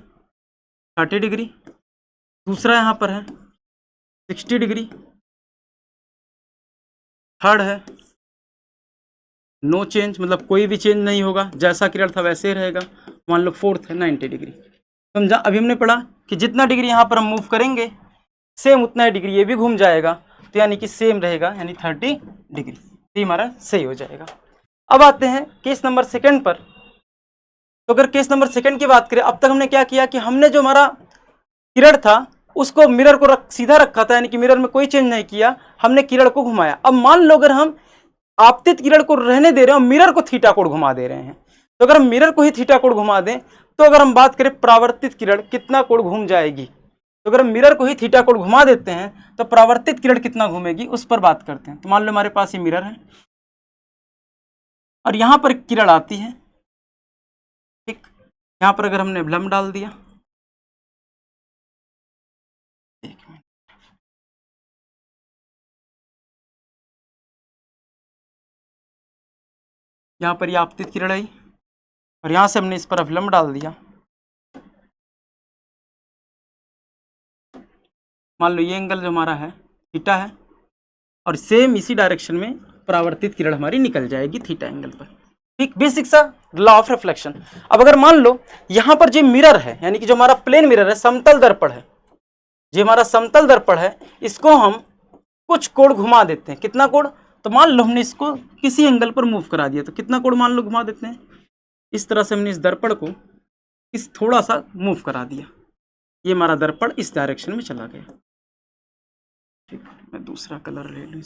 30 डिग्री, दूसरा यहाँ पर है 60 डिग्री, थर्ड है नो चेंज, मतलब कोई भी चेंज नहीं होगा, जैसा किरण था वैसे ही रहेगा। मान लो फोर्थ है 90 डिग्री। समझा? अभी हमने पढ़ा कि जितना डिग्री यहाँ पर हम मूव करेंगे सेम उतना ही डिग्री ये भी घूम जाएगा, तो यानी कि सेम रहेगा, यानी 30 डिग्री। ये हमारा सही हो जाएगा। अब आते हैं केस नंबर सेकंड पर। तो अगर केस नंबर सेकंड की बात करें, अब तक हमने क्या किया कि हमने जो हमारा किरण था उसको मिरर को सीधा रखा था, यानी कि मिरर में कोई चेंज नहीं किया, हमने किरण को घुमाया। अब मान लो अगर हम आपतित किरण को रहने दे रहे हैं और मिरर को थीटा कोण घुमा दे रहे हैं, तो अगर हम मिरर को ही थीटा कोण घुमा दें तो अगर हम बात करें परावर्तित किरण कितना कोण घूम जाएगी, तो अगर हम मिरर को ही थीटा कोण घुमा देते हैं तो परावर्तित किरण कितना घूमेगी उस पर बात करते हैं। तो मान लो हमारे पास ये मिरर है और यहां पर किरण आती है, ठीक, यहां पर अगर हमने विलंब डाल दिया, एक मिनट, यहां पर ये आपतित किरण आई और यहां से हमने इस पर अभिलंब डाल दिया। मान लो ये एंगल जो हमारा है थीटा है और सेम इसी डायरेक्शन में परावर्तित किरण हमारी निकल जाएगी थीटा एंगल पर। ठीक, बेसिक सा लॉ ऑफ रिफ्लेक्शन। अब अगर मान लो यहां पर जो मिरर है, यानी कि जो हमारा प्लेन मिरर है, समतल दर्पण है, जो हमारा समतल दर्पण है, इसको हम कुछ कोण घुमा देते हैं। कितना कोण? तो मान लो हमने इसको किसी एंगल पर मूव करा दिया, तो कितना कोण मान लो घुमा देते हैं, इस तरह से हमने इस दर्पण को इस थोड़ा सा मूव करा दिया, ये हमारा दर्पण इस डायरेक्शन में चला गया। ठीक, मैं दूसरा कलर ले लूँ।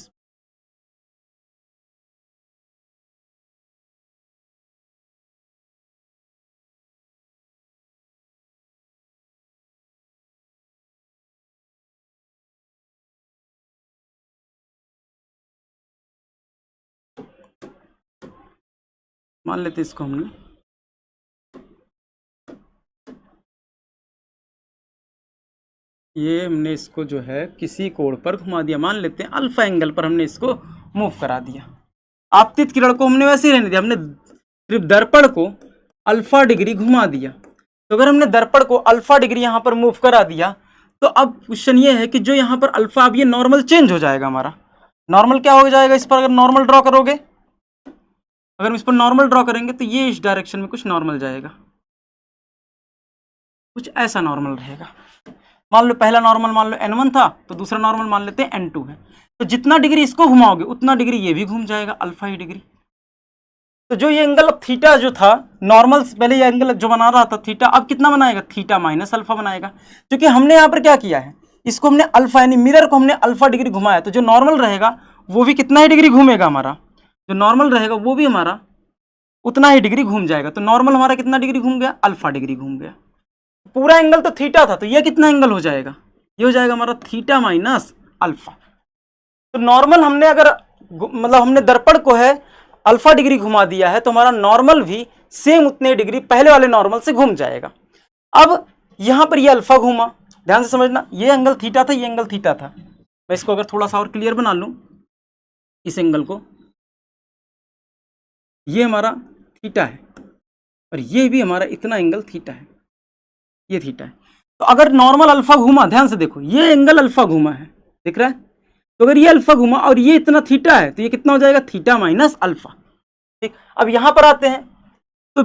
मान लेते इसको हमने हमने इसको जो है किसी कोण पर घुमा दिया, मान लेते हैं अल्फा एंगल पर हमने इसको मूव करा दिया। आपतित किरण को हमने वैसे ही रहने दिया, हमने सिर्फ दर्पण को अल्फा डिग्री घुमा दिया। तो अगर हमने दर्पण को अल्फा डिग्री यहाँ पर मूव करा दिया तो अब क्वेश्चन ये है कि जो यहाँ पर अल्फा, अब ये नॉर्मल चेंज हो जाएगा हमारा। नॉर्मल क्या हो जाएगा इस पर? अगर नॉर्मल ड्रॉ करोगे, अगर हम इस पर नॉर्मल ड्रॉ करेंगे तो ये इस डायरेक्शन में कुछ नॉर्मल जाएगा, कुछ ऐसा नॉर्मल रहेगा। मान लो पहला नॉर्मल मान लो n1 था, तो दूसरा नॉर्मल मान लेते हैं n2 है। तो जितना डिग्री इसको घुमाओगे उतना डिग्री ये भी घूम जाएगा, अल्फा ही डिग्री। तो जो ये एंगल थीटा जो था नॉर्मल, पहले ये एंगल जो बना रहा था थीटा, अब कितना बनाएगा? थीटा माइनस अल्फा बनाएगा। क्योंकि हमने यहाँ पर क्या किया है, इसको हमने अल्फा यानी मिरर को हमने अल्फा डिग्री घुमाया, तो जो नॉर्मल रहेगा वो भी कितना ही डिग्री घूमेगा हमारा, जो नॉर्मल रहेगा वो भी हमारा उतना ही डिग्री घूम जाएगा। तो नॉर्मल हमारा कितना डिग्री घूम गया? अल्फा डिग्री घूम गया। पूरा एंगल तो थीटा था, तो ये कितना एंगल हो जाएगा? ये हो जाएगा हमारा थीटा माइनस अल्फा। तो नॉर्मल हमने अगर मतलब हमने दर्पण को है अल्फा डिग्री घुमा दिया है, तो हमारा नॉर्मल भी सेम उतने डिग्री पहले वाले नॉर्मल से घूम जाएगा। अब यहां पर ये अल्फा घूमा, ध्यान से समझना, ये एंगल थीटा था, ये एंगल थीटा था। मैं इसको अगर थोड़ा सा और क्लियर बना लूं, इस एंगल को, ये हमारा थीटा है और ये भी हमारा इतना एंगल थीटा है, ये थीटा है। तो अगर नॉर्मल अल्फा घूमा, ध्यान से देखो, ये एंगल अल्फा घूमा है, दिख रहा है? तो अगर ये अल्फा घूमा और ये इतना थीटा है, तो ये कितना हो जाएगा? Theta minus alpha. ठीक, अब यहां पर आते हैं, तो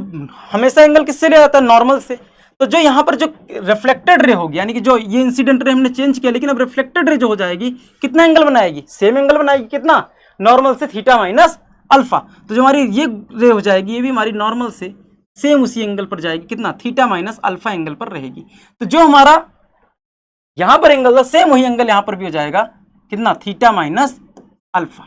हमेशा एंगल किससे ले जाता है? नॉर्मल से। तो जो यहाँ पर जो रिफ्लेक्टेड रे होगी, यानी कि जो ये इंसिडेंट रे हमने चेंज किया, लेकिन अब रिफ्लेक्टेड रे जो हो जाएगी कितना एंगल बनाएगी? सेम एंगल बनाएगी, कितना? नॉर्मल से थीटा माइनस अल्फा। तो जो हमारी ये रे हो जाएगी, ये भी हमारी नॉर्मल से सेम उसी एंगल पर जाएगी, कितना? थीटा माइनस अल्फा एंगल पर रहेगी। तो जो हमारा यहां पर एंगल था सेम वही एंगल यहां पर भी हो जाएगा, कितना? Theta minus alpha.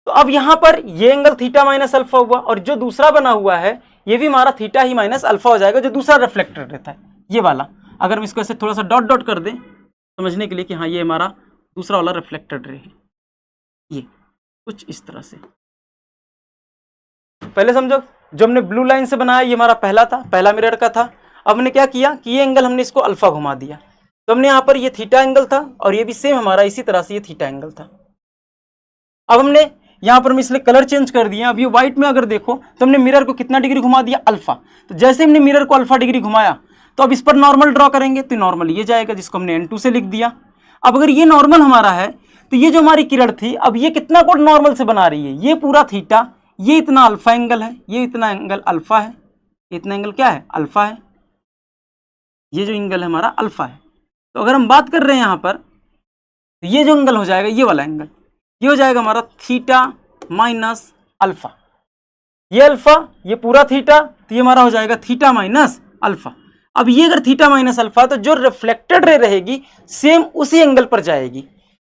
तो अब यहां पर ये एंगल थीटा माइनस अल्फा हुआ और जो दूसरा बना हुआ है ये भी हमारा थीटा ही माइनस अल्फा हो जाएगा, जो दूसरा रिफ्लेक्टेड रहता है ये वाला। अगर हम इसको ऐसे थोड़ा सा डॉट डॉट कर दें समझने के लिए कि हाँ ये हमारा दूसरा वाला रिफ्लेक्टेड रे है, ये कुछ इस तरह से। पहले समझो, जो हमने ब्लू लाइन से बनाया ये हमारा पहला था, पहला मिरर का था। अब हमने क्या किया कि ये एंगल हमने इसको अल्फा घुमा दिया, तो हमने यहाँ पर ये थीटा एंगल था और ये भी सेम हमारा इसी तरह से ये थीटा एंगल था। अब हमने यहाँ पर हम इसलिए कलर चेंज कर दिया। अब ये व्हाइट में अगर देखो तो हमने मिरर को कितना डिग्री घुमा दिया, अल्फा। तो जैसे हमने मिरर को अल्फा डिग्री घुमाया तो अब इस पर नॉर्मल ड्रॉ करेंगे, तो नॉर्मल ये जाएगा जिसको हमने n2 से लिख दिया। अब अगर ये नॉर्मल हमारा है तो ये जो हमारी किरण थी अब ये कितना कोण नॉर्मल से बना रही है, ये पूरा थीटा, ये इतना अल्फा एंगल है, ये इतना एंगल अल्फा है, इतना एंगल क्या है, अल्फा है, ये जो एंगल है हमारा अल्फा है। तो अगर हम बात कर रहे हैं यहाँ पर तो ये जो एंगल हो जाएगा ये वाला एंगल, ये हो जाएगा हमारा थीटा माइनस अल्फा। ये अल्फा, ये पूरा थीटा, तो ये हमारा हो जाएगा थीटा माइनस अल्फा। अब ये अगर थीटा माइनस अल्फा तो जो रिफ्लेक्टेड रे रहेगी सेम उसी एंगल पर जाएगी।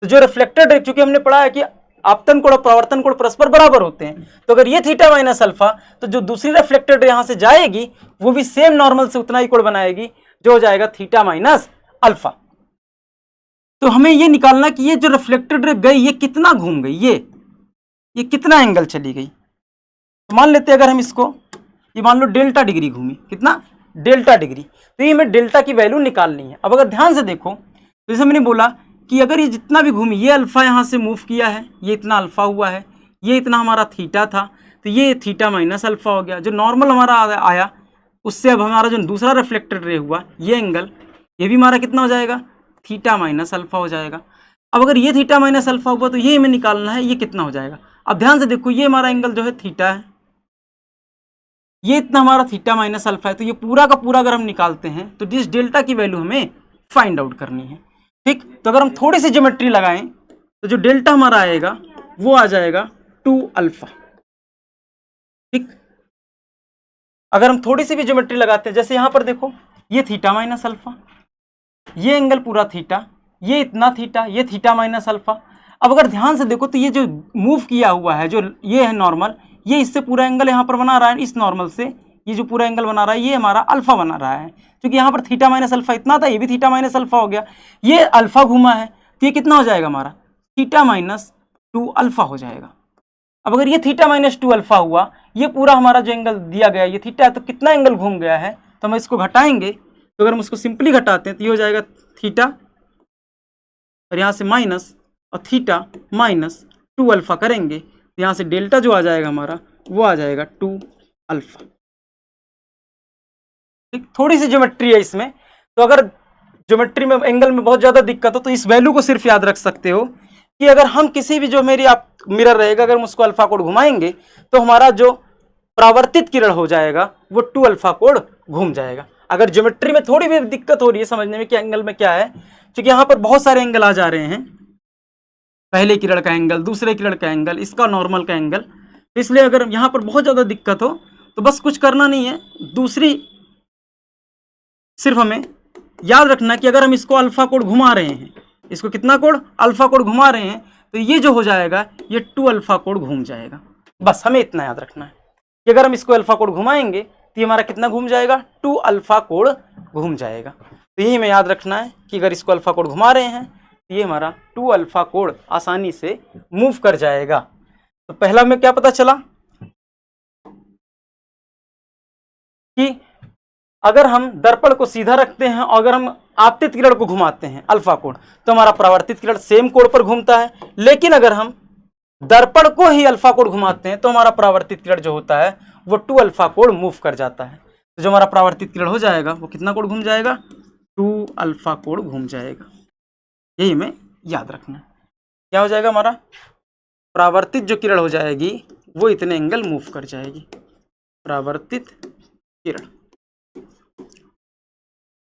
तो जो रिफ्लेक्टेड रे, चूंकि हमने पढ़ा है कि आपतन कोण और परावर्तन कोण परस्पर बराबर होते हैं, तो अगर ये थीटा माइनस अल्फा तो जो दूसरी रिफ्लेक्टेड रे यहां से जाएगी वो भी सेम नॉर्मल से उतना ही कोण बनाएगी, जो हो जाएगा थीटा माइनस अल्फा। तो हमें ये निकालना कि ये जो रिफ्लेक्टेड रे गई ये कितना घूम गई, ये कितना एंगल चली गई। तो मान लेते हैं अगर हम इसको, ये मान लो डेल्टा डिग्री घूमी, कितना, डेल्टा डिग्री, तो ये हमें डेल्टा की वैल्यू निकालनी है। अब अगर ध्यान से देखो तो जैसे मैंने बोला कि अगर ये जितना भी घूमी, ये अल्फा यहाँ से मूव किया है, ये इतना अल्फा हुआ है, ये इतना हमारा थीटा था, तो ये थीटा माइनस अल्फा हो गया। जो नॉर्मल हमारा आया उससे अब हमारा जो दूसरा रिफ्लेक्टेड रे हुआ ये एंगल, ये भी हमारा कितना हो जाएगा, थीटा माइनस अल्फा हो जाएगा। अब अगर ये थीटा माइनस अल्फा हुआ तो ये हमें निकालना है ये कितना हो जाएगा। अब ध्यान से देखो ये हमारा एंगल जो है थीटा है, ये इतना हमारा थीटा माइनस अल्फा है, तो ये पूरा का पूरा अगर हम निकालते हैं तो जिस डेल्टा की वैल्यू हमें फाइंड आउट करनी है, ठीक। तो अगर हम थोड़ी सी ज्योमेट्री लगाएं तो जो डेल्टा हमारा आएगा वो आ जाएगा 2 अल्फा, ठीक। अगर हम थोड़ी सी भी ज्योमेट्री लगाते हैं, जैसे यहां पर देखो ये थीटा माइनस अल्फा, ये एंगल पूरा थीटा, ये इतना थीटा, ये थीटा माइनस अल्फा। अब अगर ध्यान से देखो तो ये जो मूव किया हुआ है, जो ये है नॉर्मल, ये इससे पूरा एंगल यहाँ पर बना रहा है, इस नॉर्मल से ये जो पूरा एंगल बना रहा है ये हमारा अल्फा बना रहा है, क्योंकि यहाँ पर थीटा माइनस अल्फा इतना था, ये भी थीटा माइनस अल्फा हो गया, ये अल्फा घूमा है, तो ये कितना हो जाएगा हमारा थीटा माइनस 2 अल्फा हो जाएगा। अब अगर ये थीटा माइनस 2 अल्फा हुआ, ये पूरा हमारा जो एंगल दिया गया ये थीटा है, तो कितना एंगल घूम गया है, तो हम इसको घटाएंगे। तो अगर हम उसको सिंपली घटाते हैं तो ये हो जाएगा थीटा और यहाँ से माइनस और थीटा माइनस 2 अल्फा करेंगे, तो यहाँ से डेल्टा जो आ जाएगा हमारा वो आ जाएगा 2 अल्फा, ठीक। थोड़ी सी ज्योमेट्री है इसमें, तो अगर ज्योमेट्री में एंगल में बहुत ज़्यादा दिक्कत हो तो इस वैल्यू को सिर्फ याद रख सकते हो कि अगर हम किसी भी जो मेरी आप मिरर रहेगा अगर हम उसको अल्फा कोण घुमाएंगे तो हमारा जो परावर्तित किरण हो जाएगा वो 2 अल्फा कोण घूम जाएगा। अगर ज्योमेट्री में थोड़ी भी दिक्कत हो रही है समझने में कि एंगल में क्या है, क्योंकि यहाँ पर बहुत सारे एंगल आ जा रहे हैं, पहले किरण का एंगल, दूसरे किरण का एंगल, इसका नॉर्मल का एंगल, इसलिए अगर यहाँ पर बहुत ज़्यादा दिक्कत हो तो बस कुछ करना नहीं है, दूसरी सिर्फ हमें याद रखना कि अगर हम इसको अल्फा कोण घुमा रहे हैं, इसको कितना कोण, अल्फा कोण घुमा रहे हैं, तो ये जो हो जाएगा ये 2 अल्फा कोण घूम जाएगा। बस हमें इतना याद रखना है कि अगर हम इसको अल्फा कोण घुमाएंगे तो ये हमारा कितना घूम जाएगा, 2 अल्फा कोण घूम जाएगा। तो यही हमें याद रखना है कि अगर इसको अल्फा कोण घुमा रहे हैं तो ये हमारा 2 अल्फा कोण आसानी से मूव कर जाएगा। तो पहला में क्या पता चला कि अगर हम दर्पण को सीधा रखते हैं और अगर हम आपतित किरण को घुमाते हैं अल्फा कोण तो हमारा परावर्तित किरण सेम कोण पर घूमता है, लेकिन अगर हम दर्पण को ही अल्फा कोण घुमाते हैं तो हमारा परावर्तित किरण जो होता है वो 2 अल्फा कोण मूव कर जाता है। तो जो हमारा परावर्तित किरण हो जाएगा वो कितना कोण घूम जाएगा, 2 अल्फा कोण घूम जाएगा। यही हमें याद रखना है। क्या हो जाएगा हमारा परावर्तित जो किरण हो जाएगी वो इतने एंगल मूव कर जाएगी, परावर्तित किरण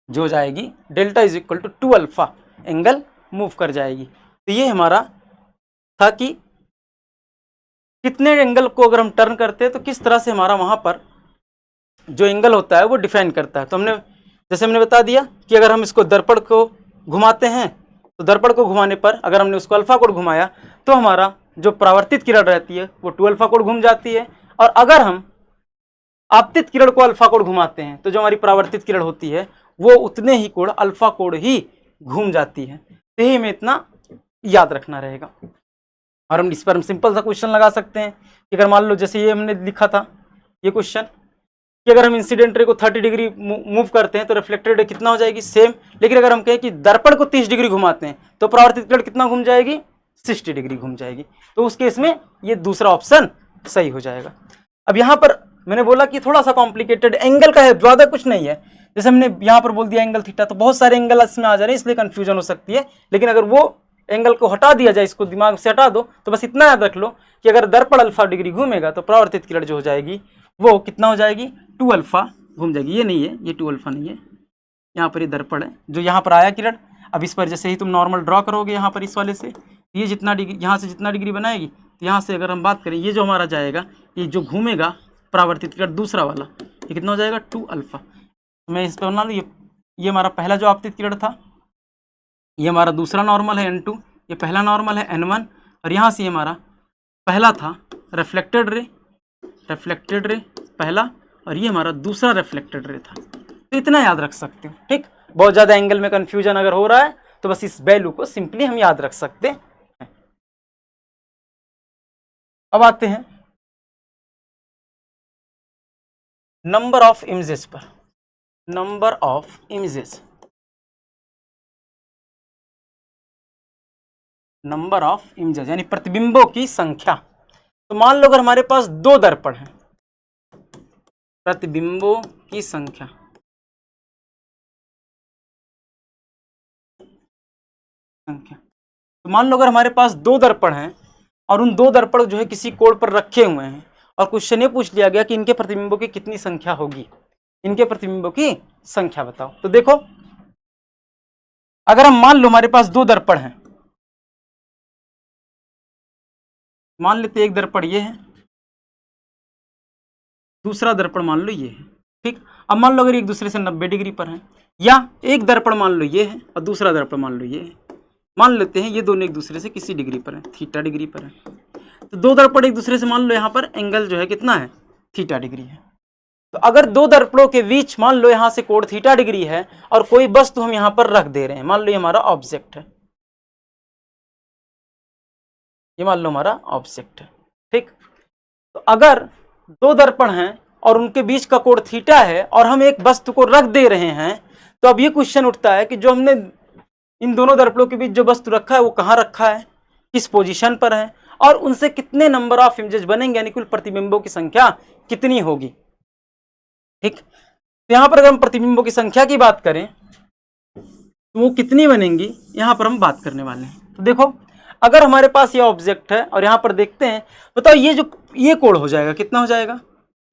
जो जाएगी delta is equal to 2 alpha angle move कर जाएगी। तो ये हमारा था कि कितने एंगल को अगर हम टर्न करते हैं तो किस तरह से हमारा वहाँ पर जो एंगल होता है वो डिफाइन करता है। तो हमने जैसे हमने बता दिया कि अगर हम इसको दर्पण को घुमाते हैं तो दर्पण को घुमाने पर अगर हमने उसको अल्फा कोण घुमाया तो हमारा जो परावर्तित किरण रहती है वो 2 अल्फा कोण घूम जाती है, और अगर हम आपतित किरण को अल्फा कोण घुमाते हैं तो जो हमारी परावर्तित किरण होती है वो उतने ही कोण अल्फा कोण ही घूम जाती है। तो यही हमें इतना याद रखना रहेगा। और हम इस पर हम सिंपल सा क्वेश्चन लगा सकते हैं कि अगर मान लो जैसे ये हमने लिखा था ये क्वेश्चन कि अगर हम इंसिडेंट रे को 30 डिग्री मूव करते हैं तो रिफ्लेक्टेड रे कितना हो जाएगी सेम, लेकिन अगर हम कहें कि दर्पण को 30 डिग्री घुमाते हैं तो परावर्तित किरण कितना घूम जाएगी 60 डिग्री घूम जाएगी। तो उस केस में ये दूसरा ऑप्शन सही हो जाएगा। अब यहाँ पर मैंने बोला कि थोड़ा सा कॉम्प्लिकेटेड एंगल का है, ज्यादा कुछ नहीं है। जैसे हमने यहाँ पर बोल दिया एंगल थीटा, तो बहुत सारे एंगल इसमें आ जा रहे हैं इसलिए कंफ्यूजन हो सकती है। लेकिन अगर वो एंगल को हटा दिया जाए, इसको दिमाग से हटा दो, तो बस इतना याद रख लो कि अगर दर्पण अल्फा डिग्री घूमेगा तो परावर्तित किरण जो हो जाएगी वो कितना हो जाएगी 2 अल्फा घूम जाएगी। ये नहीं है, ये 2 अल्फा नहीं है, यहाँ पर ये दर्पण है जो यहाँ पर आया किरण। अब इस पर जैसे ही तुम नॉर्मल ड्रॉ करोगे यहाँ पर इस वाले से, ये जितना डिग्री यहाँ से जितना डिग्री बनाएगी, तो यहाँ से अगर हम बात करें ये जो हमारा जाएगा, ये जो घूमेगा परावर्तित किरण दूसरा वाला, ये कितना हो जाएगा 2 अल्फा। मैं इस पर बना लूँ, ये हमारा पहला जो आपतित किरण था, ये हमारा दूसरा नॉर्मल है N2, ये पहला नॉर्मल है N1, और यहाँ से ये हमारा पहला था रिफ्लेक्टेड रे पहला, और ये हमारा दूसरा रिफ्लेक्टेड रे था। तो इतना याद रख सकते हो, ठीक। बहुत ज़्यादा एंगल में कन्फ्यूजन अगर हो रहा है तो बस इस वैल्यू को सिंपली हम याद रख सकते हैं। अब आते हैं नंबर ऑफ इमेजेस पर। Number of images, number of images यानी प्रतिबिंबों की संख्या। तो मान लो अगर हमारे पास 2 दर्पण हैं, प्रतिबिंबों की संख्या, तो मान लो अगर हमारे पास 2 दर्पण हैं और उन 2 दर्पण जो है किसी कोण पर रखे हुए हैं और क्वेश्चन ये पूछ लिया गया कि इनके प्रतिबिंबों की कितनी संख्या होगी, इनके प्रतिबिंबों की संख्या बताओ। तो देखो अगर हम मान लो हमारे पास 2 दर्पण हैं, मान लेते एक दर्पण ये है, दूसरा दर्पण मान लो ये है, ठीक। अब मान लो अगर एक दूसरे से 90 डिग्री पर है, या एक दर्पण मान लो ये है और दूसरा दर्पण मान लो ये है, मान लेते हैं ये दोनों एक दूसरे से किसी डिग्री पर है, थीटा डिग्री पर है। तो 2 दर्पण एक दूसरे से मान लो यहाँ पर एंगल जो है कितना है थीटा डिग्री है। तो अगर 2 दर्पणों के बीच मान लो यहाँ से कोण थीटा डिग्री है और कोई वस्तु हम यहाँ पर रख दे रहे हैं, मान लो ये हमारा ऑब्जेक्ट है, ये मान लो हमारा ऑब्जेक्ट है, ठीक। तो अगर 2 दर्पण हैं और उनके बीच का कोण थीटा है और हम एक वस्तु को रख दे रहे हैं, तो अब ये क्वेश्चन उठता है कि जो हमने इन दोनों दर्पणों के बीच जो वस्तु रखा है वो कहाँ रखा है, किस पोजीशन पर है, और उनसे कितने नंबर ऑफ इमेजेस बनेंगे, यानी कुल प्रतिबिंबों की संख्या कितनी होगी, ठीक। तो यहाँ पर अगर हम प्रतिबिंबों की संख्या की बात करें तो वो कितनी बनेंगी, यहाँ पर हम बात करने वाले हैं। तो देखो अगर हमारे पास ये ऑब्जेक्ट है और यहाँ पर देखते हैं, बताओ ये जो ये कोण हो जाएगा कितना हो जाएगा,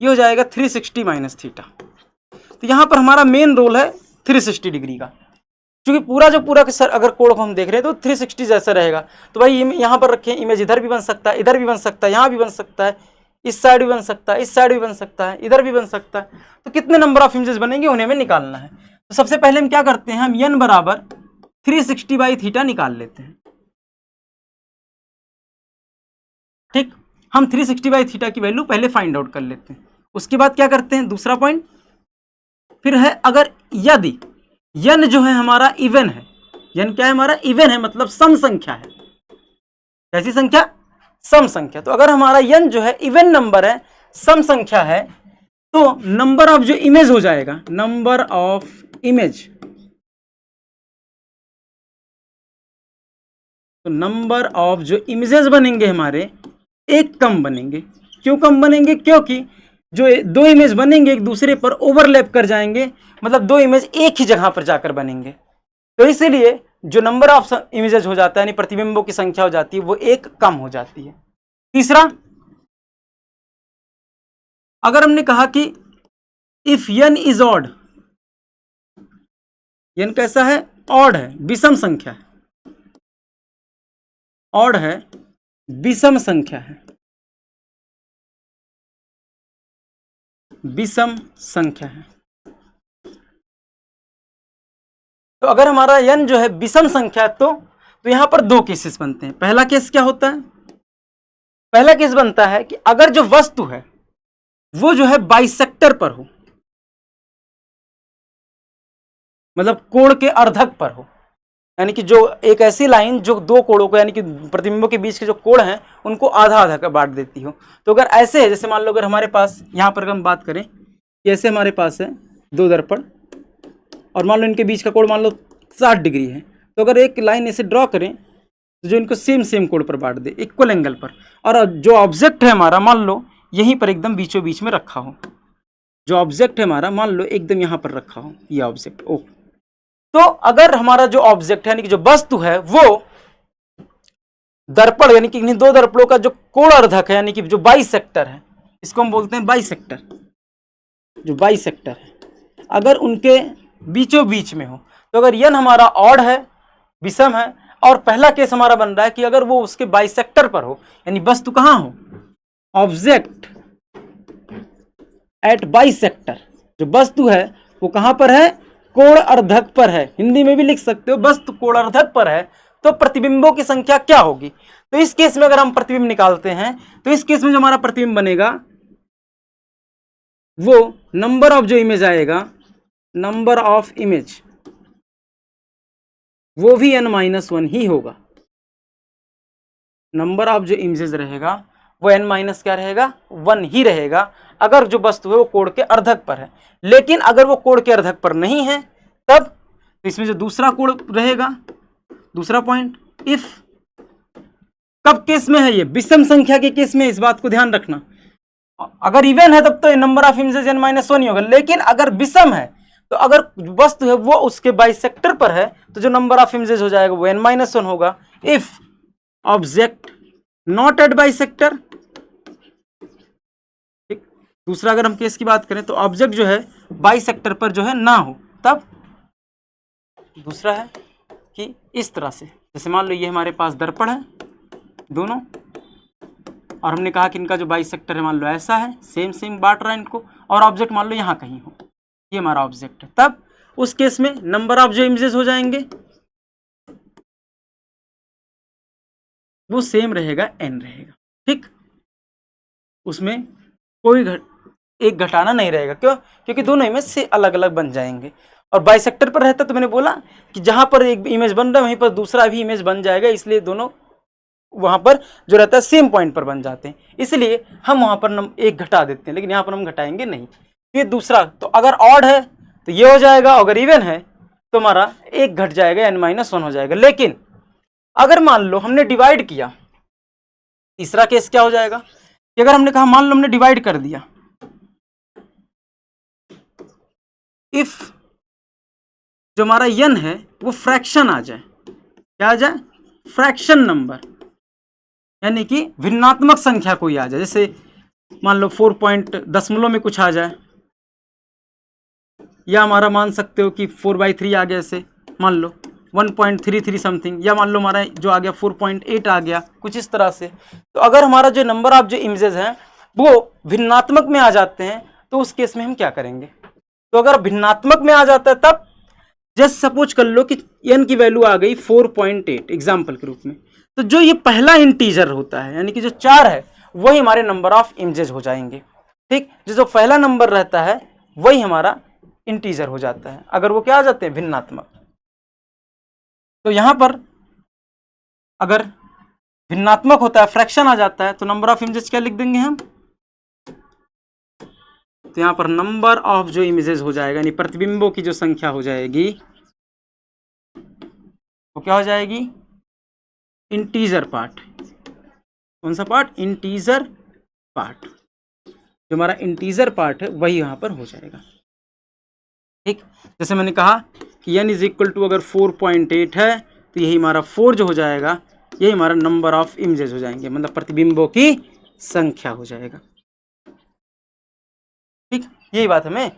ये हो जाएगा 360 माइनस थीटा। तो यहाँ पर हमारा मेन रोल है 360 डिग्री का, क्योंकि पूरा जो पूरा सर अगर कोण को हम देख रहे हैं तो 360 जैसा रहेगा। तो भाई यहाँ पर रखें, इमेज इधर भी बन सकता है, इधर भी बन सकता है, यहाँ भी बन सकता है, इस साइड भी बन सकता है, इस साइड भी बन सकता है, इधर भी बन सकता है। तो कितने नंबर ऑफ इमेजेस बनेंगे उन्हें हमें निकालना है। तो सबसे पहले हम क्या करते हैं, हम n बराबर 360 बाई थीटा निकाल लेते हैं, ठीक। हम 360 बाई थीटा की वैल्यू पहले फाइंड आउट कर लेते हैं। उसके बाद क्या करते हैं, दूसरा पॉइंट फिर है, अगर यदि n जो है हमारा इवन है, n क्या है हमारा इवन है, मतलब सम संख्या है। कैसी संख्या, सम संख्या। तो अगर हमारा n जो है इवन नंबर है, सम संख्या है, तो नंबर ऑफ जो इमेज हो जाएगा, नंबर ऑफ इमेज, तो नंबर ऑफ जो इमेजेस बनेंगे हमारे एक कम बनेंगे। क्यों कम बनेंगे, क्योंकि जो 2 इमेज बनेंगे एक दूसरे पर ओवरलैप कर जाएंगे, मतलब 2 इमेज एक ही जगह पर जाकर बनेंगे। तो इसीलिए जो नंबर ऑफ इमेजेस हो जाता है यानी प्रतिबिंबों की संख्या हो जाती है वो एक कम हो जाती है। तीसरा, अगर हमने कहा कि if n is odd, n कैसा है, ऑड है, विषम संख्या है, ऑड है, विषम संख्या है, विषम संख्या है। तो अगर हमारा n जो है विषम संख्या तो यहां पर 2 केसेस बनते हैं। पहला केस क्या होता है, पहला केस बनता है कि अगर जो वस्तु है वो जो है बाइसेक्टर पर हो, मतलब कोण के अर्धक पर हो, यानी कि जो एक ऐसी लाइन जो दो कोणों को यानी कि प्रतिबिंबों के बीच के जो कोण हैं उनको आधा आधा का बांट देती हो। तो अगर ऐसे है, जैसे मान लो अगर हमारे पास यहाँ पर हम बात करें कि ऐसे हमारे पास है दो दर्पण और मान लो इनके बीच का कोण मान लो 60 डिग्री है, तो अगर एक लाइन ऐसे ड्रॉ करें तो जो इनको सेम सेम कोण पर बांट दे, इक्वल एंगल पर, और जो ऑब्जेक्ट है हमारा मान लो यहीं पर एकदम बीचों बीच में रखा हो, जो ऑब्जेक्ट है हमारा मान लो एकदम यहाँ पर रखा हो ये ऑब्जेक्ट ओ, तो अगर हमारा जो ऑब्जेक्ट है यानी कि जो वस्तु है वो दर्पण यानी कि इन्हीं दो दर्पणों का जो कोण अर्धक है यानी कि जो बाइसेक्टर है, इसको हम बोलते हैं बाइसेक्टर, जो बाइसेक्टर है, अगर उनके बीचों बीच में हो, तो अगर यन हमारा ऑड है, विषम है, और पहला केस हमारा बन रहा है कि अगर वो उसके बाइसेक्टर पर हो, यानी वस्तु कहां हो, ऑब्जेक्ट एट बाइसेक्टर, जो वस्तु है वो कहां पर है, कोण अर्धक पर है, हिंदी में भी लिख सकते हो वस्तु कोण अर्धक पर है, तो प्रतिबिंबों की संख्या क्या होगी। तो इस केस में अगर हम प्रतिबिंब निकालते हैं तो इस केस में जो हमारा प्रतिबिंब बनेगा वो नंबर ऑफ जो इमेज आएगा, नंबर ऑफ इमेज वो भी n-1 ही होगा, नंबर ऑफ जो इमेजेस रहेगा वो n- क्या रहेगा, 1 ही रहेगा, अगर जो वस्तु है वो कोण के अर्धक पर है। लेकिन अगर वो कोण के अर्धक पर नहीं है तब तो इसमें जो दूसरा कोण रहेगा, दूसरा पॉइंट, इफ कब केस में है, ये विषम संख्या के केस में, इस बात को ध्यान रखना, अगर इवन है तब तो नंबर ऑफ इमेजेस n-1 ही होगा, लेकिन अगर विषम है तो अगर वस्तु है वो उसके बाइसेक्टर पर है तो जो नंबर ऑफ इमेजेस हो जाएगा वो n-1 होगा। If object not at bisector, ठीक, दूसरा अगर हम केस की बात करें तो ऑब्जेक्ट जो है बाइसेक्टर पर जो है ना हो, तब दूसरा है कि इस तरह से, जैसे मान लो ये हमारे पास दर्पण है दोनों, और हमने कहा कि इनका जो बाइसेक्टर है मान लो ऐसा है, सेम सेम बांट रहा है इनको, और ऑब्जेक्ट मान लो यहाँ कहीं हो, ये हमारा ऑब्जेक्ट है, तब उस केस में नंबर ऑफ जो इमेजेस हो जाएंगे वो सेम रहेगा, n रहेगा, ठीक, उसमें कोई एक घटाना नहीं रहेगा, क्यों, क्योंकि दोनों इमेज से अलग अलग बन जाएंगे। और बाइसेक्टर पर रहता तो मैंने बोला कि जहां पर एक इमेज बन रहा है वहीं पर दूसरा भी इमेज बन जाएगा, इसलिए दोनों वहां पर जो रहता है सेम पॉइंट पर बन जाते हैं, इसलिए हम वहां पर एक घटा देते हैं, लेकिन यहाँ पर हम घटाएंगे नहीं। ये दूसरा, तो अगर ऑड है तो ये हो जाएगा, अगर इवन है तो हमारा एक घट जाएगा, n-1 हो जाएगा। लेकिन अगर मान लो हमने डिवाइड किया, तीसरा केस क्या हो जाएगा कि अगर हमने कहा मान लो हमने डिवाइड कर दिया, इफ जो हमारा n है वो फ्रैक्शन आ जाए, क्या आ जाए, फ्रैक्शन नंबर, यानी कि भिन्नात्मक संख्या कोई आ जाए, जैसे मान लो 4 में कुछ आ जाए, या हमारा मान सकते हो कि 4/3 आ गया, ऐसे मान लो 1.33 समथिंग, या मान लो हमारा जो आ गया 4.8 आ गया, कुछ इस तरह से। तो अगर हमारा जो नंबर ऑफ जो इमेजेस हैं वो भिन्नात्मक में आ जाते हैं तो उस केस में हम क्या करेंगे, तो अगर भिन्नात्मक में आ जाता है तब जस्ट सपोज कर लो कि n की वैल्यू आ गई 4.8 एग्जाम्पल के रूप में, तो जो ये पहला इंटीजर होता है यानी कि जो 4 है वही हमारे नंबर ऑफ इमेजेस हो जाएंगे, ठीक, जो पहला नंबर रहता है वही हमारा इंटीजर हो जाता है अगर वो क्या आ जाते हैं, भिन्नात्मक। तो यहां पर अगर भिन्नात्मक होता है, फ्रैक्शन आ जाता है, तो नंबर ऑफ इमेजेस क्या लिख देंगे हम, तो यहां पर नंबर ऑफ जो इमेजेस हो जाएगा यानी प्रतिबिंबों की जो संख्या हो जाएगी वो क्या हो जाएगी, इंटीजर पार्ट, कौन सा पार्ट, इंटीजर पार्ट, जो हमारा इंटीजर पार्ट है वही यहां पर हो जाएगा, ठीक। जैसे मैंने कहा कि n = अगर 4.8 है तो यही हमारा 4 जो हो जाएगा यही हमारा नंबर ऑफ इमेजेस हो जाएंगे, मतलब प्रतिबिंबों की संख्या हो जाएगा, ठीक, यही बात हमें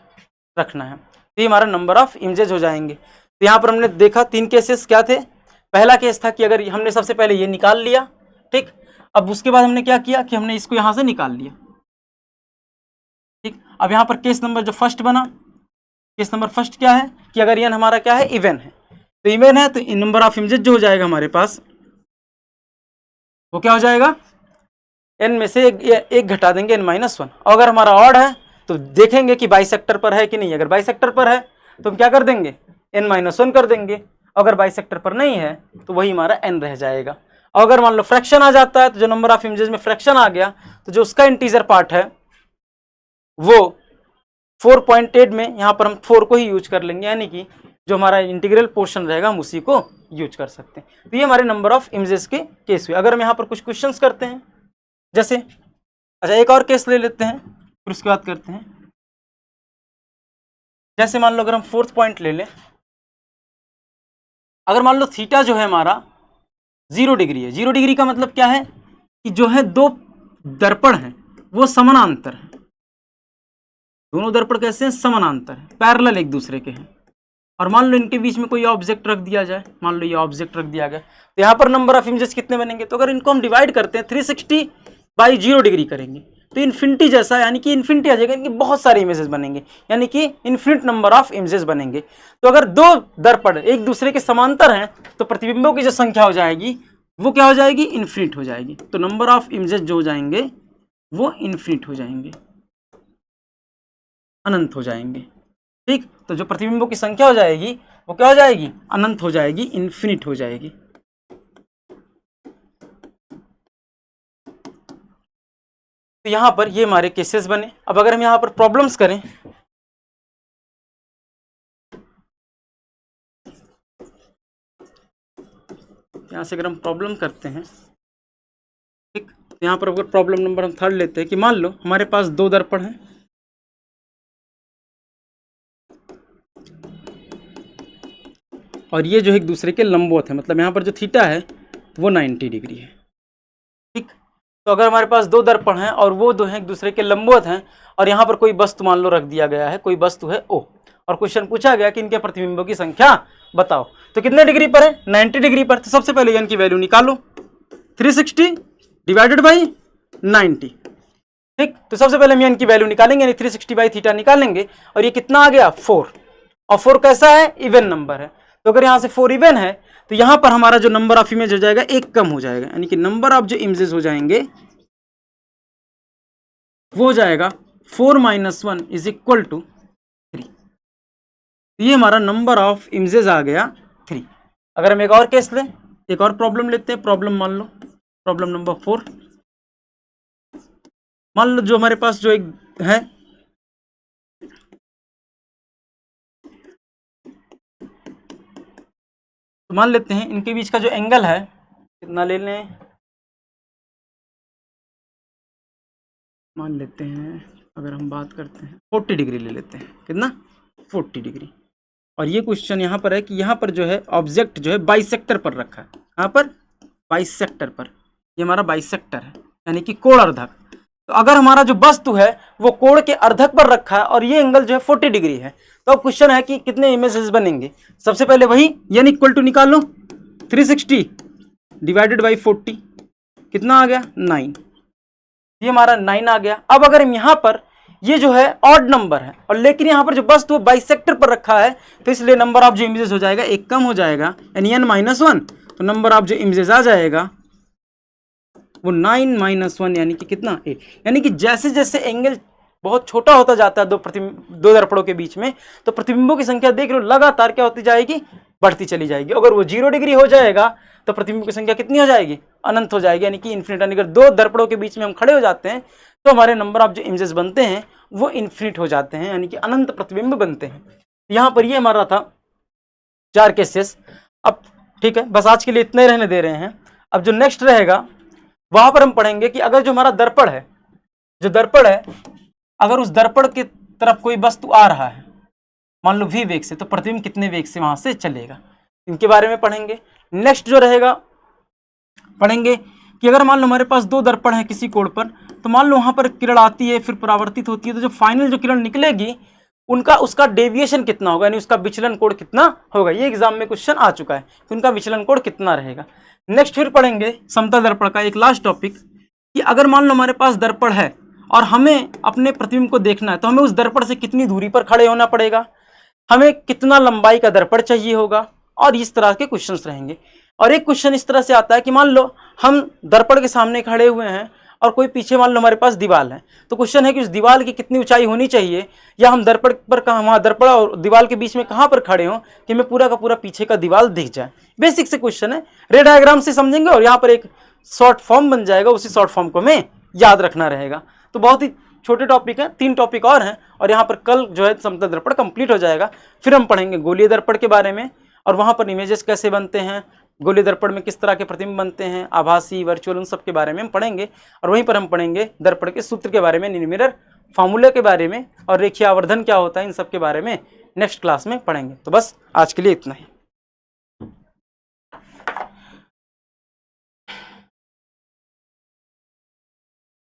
रखना है। तो ये हमारा नंबर ऑफ इमेजेस हो जाएंगे। तो यहाँ पर हमने देखा 3 केसेस क्या थे, पहला केस था कि अगर हमने सबसे पहले ये निकाल लिया, ठीक, अब उसके बाद हमने क्या किया कि हमने इसको यहाँ से निकाल लिया, ठीक। अब यहाँ पर केस नंबर जो फर्स्ट बना, केस नंबर फर्स्ट क्या है कि अगर n हमारा क्या है, इवन है, तो इवन है तो नंबर ऑफ इमेजेस जो हो जाएगा हमारे पास वो क्या हो जाएगा, n में से एक घटा देंगे n-1। और अगर हमारा ऑड है तो देखेंगे कि बाइसेक्टर पर है कि नहीं। अगर बाइसेक्टर पर है तो हम क्या कर देंगे, n-1 कर देंगे। अगर बाइसेक्टर पर नहीं है तो वही हमारा n रह जाएगा। और अगर मान लो फ्रैक्शन आ जाता है तो जो नंबर ऑफ इमेजेस में फ्रैक्शन आ गया तो जो उसका इंटीजर पार्ट है वो 4.8 में यहाँ पर हम 4 को ही यूज कर लेंगे, यानी कि जो हमारा इंटीग्रल पोर्शन रहेगा हम उसी को यूज कर सकते हैं। तो ये हमारे नंबर ऑफ इमेजेस के केस हुए। अगर हम यहाँ पर कुछ क्वेश्चंस करते हैं, जैसे अच्छा एक और केस ले लेते हैं फिर उसके बाद करते हैं। जैसे मान लो अगर हम 4th पॉइंट ले लें, अगर मान लो थीटा जो है हमारा 0 डिग्री है। 0 डिग्री का मतलब क्या है कि जो है दो दर्पण हैं वो समानांतर हैं। दोनों दर्पण कैसे हैं, समानांतर हैं, पैरेलल एक दूसरे के हैं। और मान लो इनके बीच में कोई ऑब्जेक्ट रख दिया जाए, मान लो ये ऑब्जेक्ट रख दिया गया, तो यहाँ पर नंबर ऑफ इमेजेस कितने बनेंगे। तो अगर इनको हम डिवाइड करते हैं 360 बाई 0 डिग्री करेंगे तो इन्फिनिटी जैसा, यानी कि इन्फिनिटी आ जाएगा, यानी कि बहुत सारे इमेजेस बनेंगे, यानी कि इन्फिनिट नंबर ऑफ इमेजेस बनेंगे। तो अगर दो दर्पण एक दूसरे के समांतर हैं तो प्रतिबिंबों की जो संख्या हो जाएगी वो क्या हो जाएगी, इन्फिनिट हो जाएगी। तो नंबर ऑफ इमेजेस जो हो जाएंगे वो इन्फिनिट हो जाएंगे, अनंत हो जाएंगे। ठीक, तो जो प्रतिबिंबों की संख्या हो जाएगी वो क्या हो जाएगी, अनंत हो जाएगी, इन्फिनिट हो जाएगी। तो यहां पर ये हमारे केसेस बने। अब अगर हम यहां पर प्रॉब्लम्स करें, यहां से अगर हम प्रॉब्लम करते हैं, ठीक, यहां पर अगर प्रॉब्लम नंबर हम 3 लेते हैं कि मान लो हमारे पास दो दर्पण हैं और ये जो एक दूसरे के लंबवत है, मतलब यहाँ पर जो थीटा है वो 90 डिग्री है। ठीक, तो अगर हमारे पास दो दर्पण हैं और वो दो हैं एक दूसरे के लंबवत हैं और यहाँ पर कोई वस्तु मान लो रख दिया गया है, कोई वस्तु है O, और क्वेश्चन पूछा गया कि इनके प्रतिबिंबों की संख्या बताओ, तो कितने डिग्री पर है, 90 डिग्री पर। तो सबसे पहले n की वैल्यू निकालो, 360 डिवाइडेड बाई 90। ठीक, तो सबसे पहले हम n की वैल्यू निकालेंगे, यानी 360 बाई थीटा निकालेंगे, और ये कितना आ गया 4, और 4 कैसा है, इवन नंबर है। तो अगर यहाँ से 4 इवन है तो यहाँ पर हमारा जो नंबर ऑफ इमेज हो जाएगा एक कम हो जाएगा, यानी कि नंबर ऑफ जो इमेजेस हो जाएंगे वो हो जाएगा 4 - 1 इज इक्वल टू 3। ये हमारा नंबर ऑफ इमेजेस आ गया 3। अगर हम एक और केस लें, एक और प्रॉब्लम लेते हैं, प्रॉब्लम मान लो प्रॉब्लम नंबर 4। मान लो जो हमारे पास जो एक है तो मान लेते हैं इनके बीच का जो एंगल है कितना ले लें, मान लेते हैं अगर हम बात करते हैं 40 डिग्री ले लेते हैं, कितना 40 डिग्री। और ये क्वेश्चन यहाँ पर है कि यहाँ पर जो है ऑब्जेक्ट जो है बाइसेक्टर पर रखा है, यहाँ पर बाइसेक्टर पर, ये हमारा बाइसेक्टर है यानी कि कोण अर्धक। तो अगर हमारा जो वस्तु है वो कोण के अर्धक पर रखा है और ये एंगल जो है 40 डिग्री है, तो अब क्वेश्चन है कि कितने इमेजेस बनेंगे। सबसे पहले वही n इक्वल टू निकाल लो, 360 डिवाइडेड बाई 40 कितना आ गया 9, ये हमारा 9 आ गया। अब अगर हम यहाँ पर ये जो है ऑड नंबर है और लेकिन यहाँ पर जो वस्तु बाइसेक्टर पर रखा है तो इसलिए नंबर ऑफ जो इमेजेस हो जाएगा एक कम हो जाएगा, यानी n-1, तो नंबर ऑफ जो इमेजेस आ जाएगा वो 9 - 1 यानी कि कितना 8। यानी कि जैसे जैसे एंगल बहुत छोटा होता जाता है दो दर्पणों के बीच में, तो प्रतिबिंबों की संख्या देख लो लगातार क्या होती जाएगी, बढ़ती चली जाएगी। अगर वो 0 डिग्री हो जाएगा तो प्रतिबिंब की संख्या कितनी हो जाएगी, अनंत हो जाएगी, यानी कि इन्फिनिट। यानी अगर दो दर्पणों के बीच में हम खड़े हो जाते हैं तो हमारे नंबर ऑफ जो इमेजेस बनते हैं वो इन्फिनिट हो जाते हैं, यानी कि अनंत प्रतिबिंब बनते हैं। यहाँ पर ये हमारा था 4 केसेस। अब ठीक है, बस आज के लिए इतने रहने दे रहे हैं। अब जो नेक्स्ट रहेगा वहां पर हम पढ़ेंगे कि अगर जो हमारा दर्पण है, जो दर्पण है, अगर उस दर्पण की तरफ कोई वस्तु आ रहा है मान लो v वेग से, तो प्रतिबिंब कितने वेग से वहां से चलेगा, इनके बारे में पढ़ेंगे। नेक्स्ट जो रहेगा पढ़ेंगे कि अगर मान लो हमारे पास दो दर्पण है किसी कोण पर, तो मान लो वहां पर किरण आती है फिर परावर्तित होती है, तो जो फाइनल जो किरण निकलेगी उसका डेविएशन कितना होगा, यानी उसका विचलन कोण कितना होगा। ये एग्जाम में क्वेश्चन आ चुका है कि उनका विचलन कोण कितना रहेगा। नेक्स्ट फिर पढ़ेंगे समतल दर्पण का एक लास्ट टॉपिक कि अगर मान लो हमारे पास दर्पण है और हमें अपने प्रतिबिंब को देखना है तो हमें उस दर्पण से कितनी दूरी पर खड़े होना पड़ेगा, हमें कितना लंबाई का दर्पण चाहिए होगा, और इस तरह के क्वेश्चंस रहेंगे। और एक क्वेश्चन इस तरह से आता है कि मान लो हम दर्पण के सामने खड़े हुए हैं और कोई पीछे मान लो हमारे पास दीवार है, तो क्वेश्चन है कि उस दीवार की कितनी ऊंचाई होनी चाहिए, या हम दर्पण पर कहाँ, वहाँ दर्पण और दीवार के बीच में कहाँ पर खड़े हों कि हमें पूरा का पूरा पीछे का दीवार दिख जाए। बेसिक से क्वेश्चन है, रे डायग्राम से समझेंगे और यहाँ पर एक शॉर्ट फॉर्म बन जाएगा, उसी शॉर्ट फॉर्म को हमें याद रखना रहेगा। तो बहुत ही छोटे टॉपिक हैं, 3 टॉपिक और हैं, और यहाँ पर कल जो है समतल दर्पण कंप्लीट हो जाएगा। फिर हम पढ़ेंगे गोलीय दर्पण के बारे में, और वहाँ पर इमेजेस कैसे बनते हैं, गोलीय दर्पण में किस तरह के प्रतिबिंब बनते हैं, आभासी, वर्चुअल, उन सब के बारे में हम पढ़ेंगे। और वहीं पर हम पढ़ेंगे दर्पण के सूत्र के बारे में, न्यूमेरर फार्मूले के बारे में, और रेखीय आवर्धन क्या होता है, इन सब के बारे में नेक्स्ट क्लास में पढ़ेंगे। तो बस आज के लिए इतना ही।